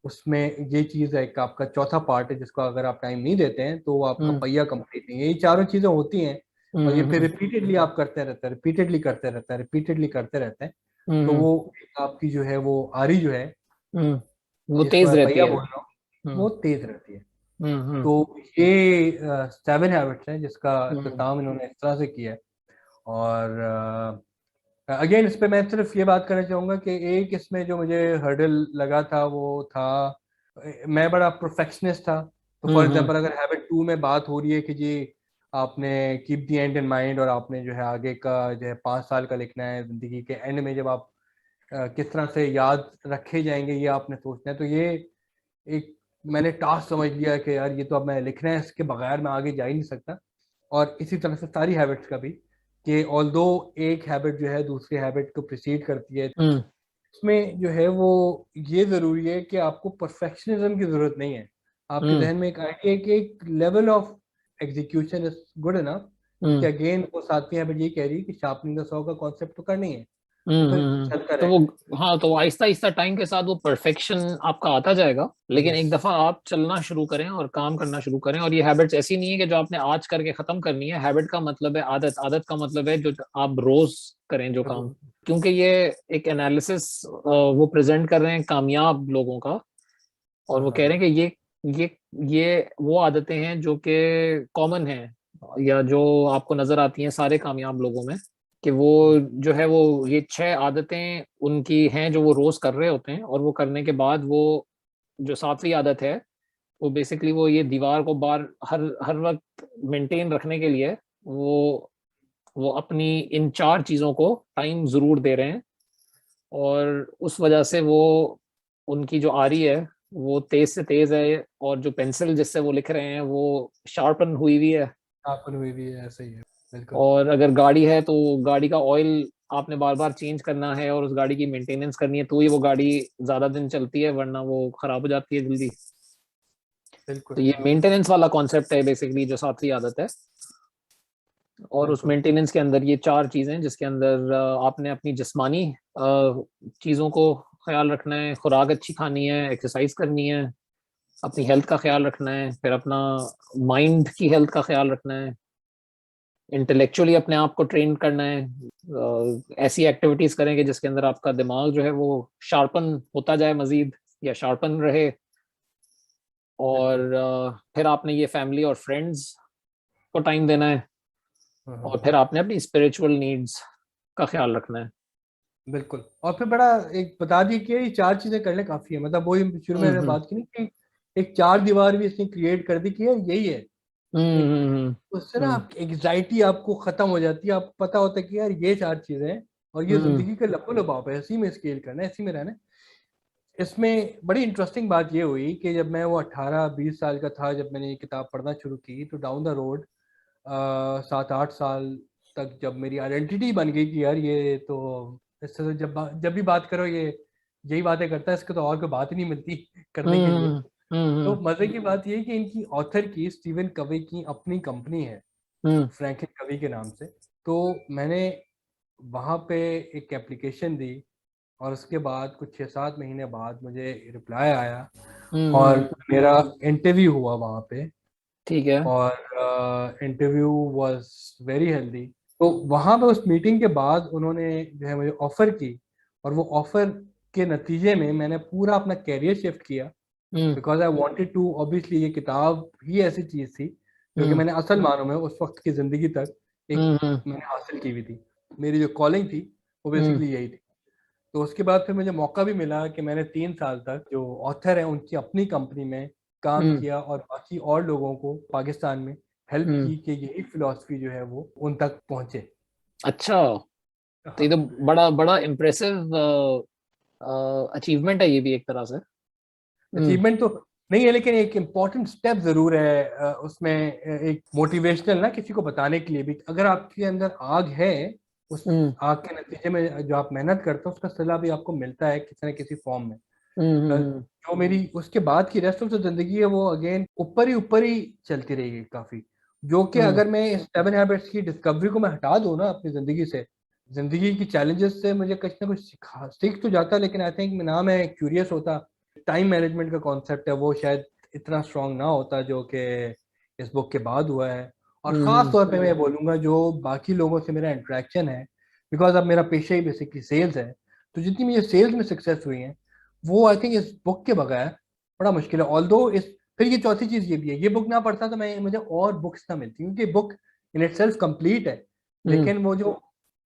उसमें ये चीज़ है कि आपका चौथा पार्ट है जिसको अगर आप टाइम नहीं देते हैं तो वो आपका हम्म पहिया कंप्लीट नहीं है। ये चारों चीज़ें होती हैं और ये फिर हम्म रिपीटेडली आप करते रहते हैं, रिपीटेडली करते रहते हैं, रिपीटेडली करते रहते हैं। तो हम्म वो आपकी जो है वो आरी जो है हम्म, वो जिसको तेज मैं रहती पहिया है। बोल रहा हूँ हम्म वो तेज रहती है। हम्म तो ये 7 हैबिट्स हैं जिसका हम्म इख्तिताम इन्होंने इस तरह से किया है। और अगेन इस पे मैं सिर्फ ये बात करना चाहूंगा कि एक इसमें जो मुझे हर्डल लगा था वो था, मैं बड़ा परफेक्शनिस्ट था। तो फॉर हम्म एग्जांपल अगर हैबिट 2 में बात हो रही है कि जी आपने keep the and in mind और आपने जो है आगे का जो है 5 साल का लिखना है, जिंदगी के एंड में जब आप किस तरह से याद रखे जाएंगे ये आपने सोचना है। तो ये एक मैंने टास्क समझ लिया कि यार ये तो अब मैं लिखना है, इसके बगैर मैं आगे जा ही नहीं सकता। और इसी तरह से सारी हैबिट्स का भी, कि ऑल्दो एक हैबिट जो है दूसरी हैबिट को प्रिसीड करती है, हम्म इसमें जो है वो ये जरूरी है कि आपको परफेक्शनिज्म की जरूरत नहीं है। आपके हम्म जहन में एक आइडिया कि एक level of execution is good enough, क्योंकि हम्म अगेन वो सातवीं हैबिट ये कह रही है कि शार्पनिंग द सॉ का कॉन्सेप्ट तो करनी है, वो फिर चलता तो वो, रहेगा। हाँ, तो आहिस्ता आहिस्ता टाइम के साथ वो परफेक्शन आपका आता जाएगा, लेकिन यस, एक दफा आप चलना शुरू करें और काम करना शुरू करें। और ये हैबिट्स ऐसी नहीं है कि जो आपने आज करके खत्म करनी है। हैबिट का मतलब है आदत, आदत का मतलब है जो आप रोज करें जो काम। क्योंकि ये एक एनालिसिस वो प्रेजेंट कर रहे हैं कामयाब लोगों का, और हाँ वो हाँ कह रहे हाँ, हैं कि ये ये वो आदतें हैं जो कि कॉमन हैं, या जो आपको नजर आती हैं सारे कामयाब लोगों में, कि वो जो है वो ये 6 आदतें उनकी हैं जो वो रोज कर रहे होते हैं। और वो करने के बाद वो जो 7वीं आदत है, वो बेसिकली वो ये दीवार को बार हर हर वक्त मेंटेन रखने के लिए वो अपनी इन 4 चीजों को टाइम जरूर दे रहे हैं। और उस वजह से वो उनकी जो आरी है वो तेज से तेज है, और जो पेंसिल जिससे वो लिख रहे हैं वो शार्पन हुई हुई है। आपन हुई भी है, ऐसे ही है, बिल्कुल। और अगर गाड़ी है तो गाड़ी का ऑयल आपने बार बार चेंज करना है और उस गाड़ी की मेंटेनेंस करनी है, तो ही वो गाड़ी ज्यादा दिन चलती है, वरना वो खराब हो जाती है जल्दी। बिल्कुल तो ये बिल्कुल मेंटेनेंस वाला कॉन्सेप्ट है बेसिकली जो 7वीं आदत है। और उस बिल्कुल। मेंटेनेंस के अंदर ये 4 चीजें, जिसके अंदर आपने अपनी जिस्मानी चीजों को ख्याल रखना है, खुराक अच्छी खानी है, एक्सरसाइज करनी है, अपनी हेल्थ का ख्याल रखना है, फिर अपना माइंड की हेल्थ का ख्याल रखना है, इंटेलेक्चुअली अपने आप को ट्रेन करना है। ऐसी एक्टिविटीज करेंगे जिसके अंदर आपका दिमाग जो है वो शार्पन होता जाए मजीद, या शार्पन रहे। और बिल्कुल। फिर आपने ये फैमिली और फ्रेंड्स को टाइम देना है। हाँ हाँ और हाँ, फिर आपने अपनी स्पिरिचुअल नीड्स का ख्याल रखना है। बिल्कुल। और फिर बड़ा एक बता दी कि ये 4 चीजें करने काफी है, मतलब वही शुरू में मैंने हम्म बात की ना कि एक चार दीवार भी इसने क्रिएट कर दी कि यार यही है। एक उससे ना हम्म आपकी एग्जाइटी आपको खत्म हो जाती है, आपको पता होता है कि यार ये 4 चीजें हैं और ये हम्म जिंदगी का लपो लपाप है, इसी में स्केल करना है, इसी में रहना है। इसमें बड़ी इंटरेस्टिंग बात ये हुई कि जब मैं वो 18-20 साल का था, जब मैंने ये किताब पढ़ना शुरू की, तो डाउन द रोड 7-8 साल तक जब मेरी आइडेंटिटी बन गई कि यार ये तो इससे तो जब भी बात करो ये यही बातें करता है, इसके तो और कोई बात ही नहीं मिलती करने के लिए। हम्म तो हम्म मजे की बात ये है कि इनकी ऑथर की स्टीवन कवी की अपनी कंपनी है हम्म फ्रैंकलिन कवी के नाम से। तो मैंने वहाँ पे एक एप्लीकेशन दी और उसके बाद कुछ 6-7 महीने बाद मुझे रिप्लाई आया और हम्म, मेरा इंटरव्यू हुआ वहाँ पे। ठीक है। और इंटरव्यू वाज वेरी हेल्दी। तो वहाँ पे उस मीटिंग के बाद उन्होंने जो है मुझे ऑफर की, और वो ऑफर के नतीजे में मैंने पूरा अपना कैरियर शिफ्ट किया, because I wanted to, obviously ये किताब ही ऐसी चीज थी जो कि मैंने असल मानों में उस वक्त की जिंदगी तक एक मैंने हासिल की हुई थी। मेरी जो कॉलिंग थी वो बेसिकली यही थी। तो उसके बाद फिर मुझे मौका भी मिला कि मैंने 3 साल तक जो ऑथर है उनकी अपनी कंपनी में काम किया और बाकी और लोगों को पाकिस्तान में हेल्प की कि यही फिलॉसफी जो है वो उन तक पहुंचे। अच्छा, तो ये तो बड़ा बड़ा इम्प्रेसिव अचीवमेंट है ये भी एक तरह से। अचीवमेंट तो नहीं है, लेकिन एक इम्पॉर्टेंट स्टेप जरूर है उसमें, एक मोटिवेशनल ना किसी को बताने के लिए भी, अगर आपके अंदर आग है, उस आग के नतीजे में जो आप मेहनत करते हो उसका सिला भी आपको मिलता है किसी न किसी फॉर्म में। जो मेरी उसके बाद की रेस्ट ऑफ द जिंदगी है वो अगेन ऊपर ही चलती रहेगी काफी, जो कि अगर मैं इस 7 हैबिट्स की डिस्कवरी को मैं हटा दूं ना अपनी जिंदगी से, जिंदगी की चैलेंजेस से मुझे कुछ ना कुछ सीख तो जाता, लेकिन आई थिंक ना मैं क्यूरियस होता। टाइम मैनेजमेंट का कॉन्सेप्ट है वो शायद इतना स्ट्रांग ना होता जो कि इस बुक के बाद हुआ है। और ख़ास तौर पे मैं बोलूँगा जो बाकी लोगों से मेरा इंटरेक्शन है, बिकॉज अब मेरा पेशा ही बेसिकली सेल्स है, तो जितनी मुझे सेल्स में सक्सेस हुई है वो आई थिंक इस बुक के बगैर बड़ा मुश्किल है। ऑल्दो इस फिर ये चौथी चीज़ ये भी है, ये बुक ना पढ़ता तो मैं मुझे और बुक्स ना मिलती, क्योंकि book in it self complete है, लेकिन वो जो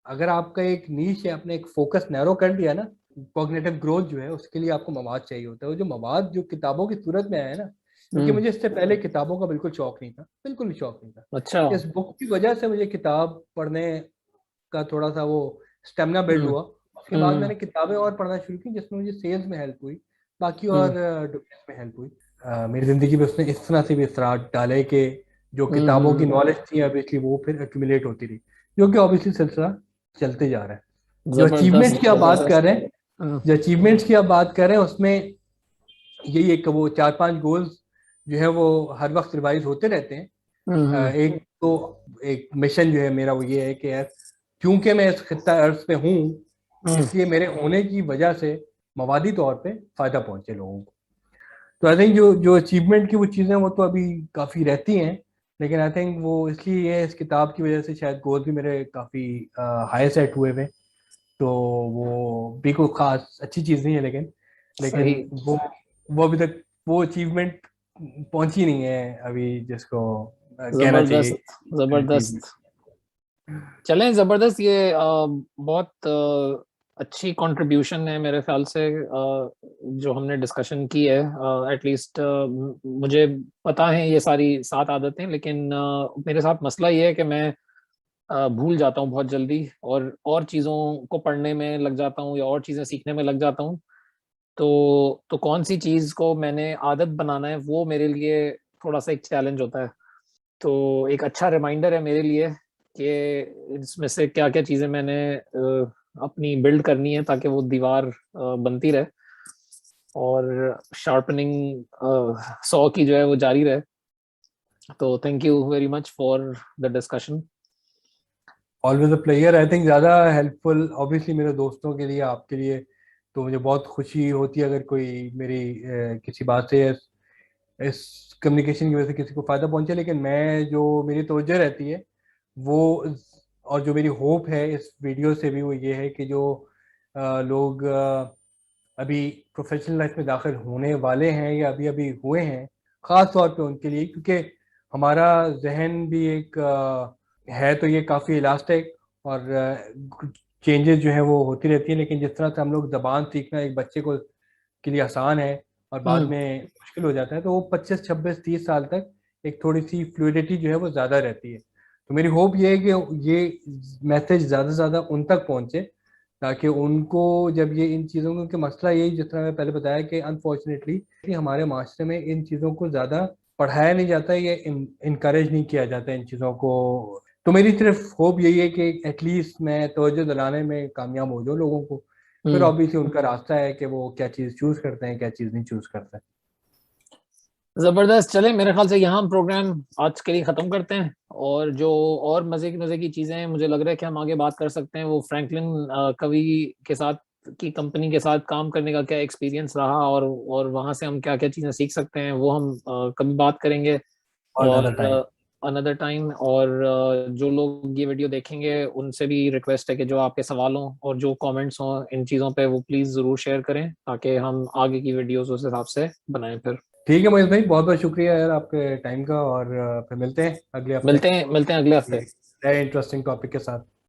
अगर आपका एक नीश है, आपने एक फोकस नैरो कर दिया ना, कॉग्निटिव ग्रोथ जो है उसके लिए आपको मवाद चाहिए होता है। वो जो मवाद जो किताबों की सूरत में आया है ना, क्योंकि मुझे इससे पहले किताबों का बिल्कुल शौक नहीं था, बिल्कुल भी शौक नहीं था। अच्छा। इस बुक की वजह से मुझे किताब पढ़ने का थोड़ा सा वो स्टेमिना बिल्ड हुआ। उसके बाद मैंने किताबें और पढ़ना शुरू की जिसमें मुझे सेल्स में हेल्प हुई, बाकी और बिजनेस में हेल्प हुई। मेरी जिंदगी में उसने इस तरह से भी असरात डाले कि जो किताबों की नॉलेज थी ऑब्वियसली वो फिर एक्यूमुलेट होती रही, जो कि ऑब्वियसली सिलसिला चलते जा रहा है। जो अचीवमेंट्स की आप बात कर रहे हैं, जो अचीवमेंट्स की आप बात कर रहे हैं उसमें यही एक वो 4-5 गोल्स जो है वो हर वक्त रिवाइज होते रहते हैं। एक तो एक मिशन जो है मेरा वो ये है कि यार क्योंकि मैं इस खित्ता अर्ज पे हूँ, इसलिए मेरे होने की वजह से मवादी तौर पे फायदा पहुंचे लोगों को। तो आई थिंक जो जो अचीवमेंट की वो चीज़ें वो तो अभी काफ़ी रहती हैं, लेकिन आई थिंक वो इसलिए है इस किताब की वजह से शायद गोल भी मेरे काफ़ी हाई सेट हुए हुए। तो वो भी कोई खास अच्छी चीज़ नहीं है, लेकिन सही। वो अभी तक वो अचीवमेंट पहुंची नहीं है अभी जिसको कहना चाहिए। जबरदस्त जबरदस्त। चलें, जबरदस्त। ये बहुत अच्छी कंट्रीब्यूशन है मेरे ख्याल से जो हमने डिस्कशन की है। एटलीस्ट मुझे पता है ये सारी 7 आदतें, लेकिन मेरे साथ मसला ये है कि मैं भूल जाता हूँ बहुत जल्दी, और चीज़ों को पढ़ने में लग जाता हूँ या और चीज़ें सीखने में लग जाता हूँ। तो कौन सी चीज़ को मैंने आदत बनाना है वो मेरे लिए थोड़ा सा एक चैलेंज होता है। तो एक अच्छा रिमाइंडर है मेरे लिए कि इसमें से क्या क्या चीज़ें मैंने अपनी बिल्ड करनी है ताकि वो दीवार बनती रहे और शार्पनिंग सॉ की जो है वो जारी रहे। तो thank you very much for the discussion. Always a player. I think ज़्यादा हेल्पफुल ऑब्वियसली मेरे दोस्तों के लिए, आपके लिए तो मुझे बहुत खुशी होती है अगर कोई मेरी किसी बात से इस कम्युनिकेशन की वजह से किसी को फ़ायदा पहुंचे। लेकिन मैं जो मेरी तवज्जो रहती है वो, और जो मेरी होप है इस वीडियो से भी, वो ये है कि जो लोग अभी प्रोफेशनल लाइफ में दाखिल होने वाले हैं या अभी अभी हुए हैं, ख़ास तौर पे उनके लिए, क्योंकि हमारा जहन भी एक है तो ये काफ़ी इलास्टिक, और चेंजेस जो है वो होती रहती है, लेकिन जिस तरह से हम लोग ज़बान सीखना एक बच्चे को के लिए आसान है और बाद में मुश्किल हो जाता है, तो वो 25, 26, 30 साल तक एक थोड़ी सी फ्लूइडिटी जो है वो ज़्यादा रहती है। तो मेरी होप ये है कि ये मैसेज ज़्यादा से ज़्यादा उन तक पहुँचे, ताकि उनको जब ये इन चीज़ों को, कि मसला यही जिस तरह मैं पहले बताया कि अनफॉर्चुनेटली हमारे माशरे में इन चीज़ों को ज़्यादा पढ़ाया नहीं जाता है, ये इनकरेज नहीं किया जाता है इन चीज़ों को। तो मेरी सिर्फ होप यही है कि एटलीस्ट मैं तवज्जो दिलाने में कामयाब हो जाऊँ लोगों को। फिर ऑब्वियसली उनका रास्ता है कि वो क्या चीज़ चूज़ करते हैं, क्या चीज़ नहीं चूज़ करते हैं। जबरदस्त। चले, मेरे ख्याल से यहाँ हम प्रोग्राम आज के लिए खत्म करते हैं, और जो और मजे की चीजें हैं मुझे लग रहा है कि हम आगे बात कर सकते हैं। वो फ्रैंकलिन कवि के साथ की कंपनी के साथ काम करने का क्या एक्सपीरियंस रहा, और वहां से हम क्या क्या चीजें सीख सकते हैं वो हम कभी बात करेंगे। और ज़्यादा और टाइम। Another time. और जो लोग ये वीडियो देखेंगे उनसे भी रिक्वेस्ट है कि जो आपके सवाल हों और जो कमेंट्स हों इन चीज़ों पे, वो प्लीज़ ज़रूर शेयर करें ताकि हम आगे की वीडियोस उस हिसाब से बनाएं। फिर ठीक है महेश भाई, बहुत बहुत शुक्रिया यार आपके टाइम का, और फिर मिलते हैं अगले हफ्ते मिलते हैं अगले हफ्ते। नए इंटरेस्टिंग टॉपिक के साथ।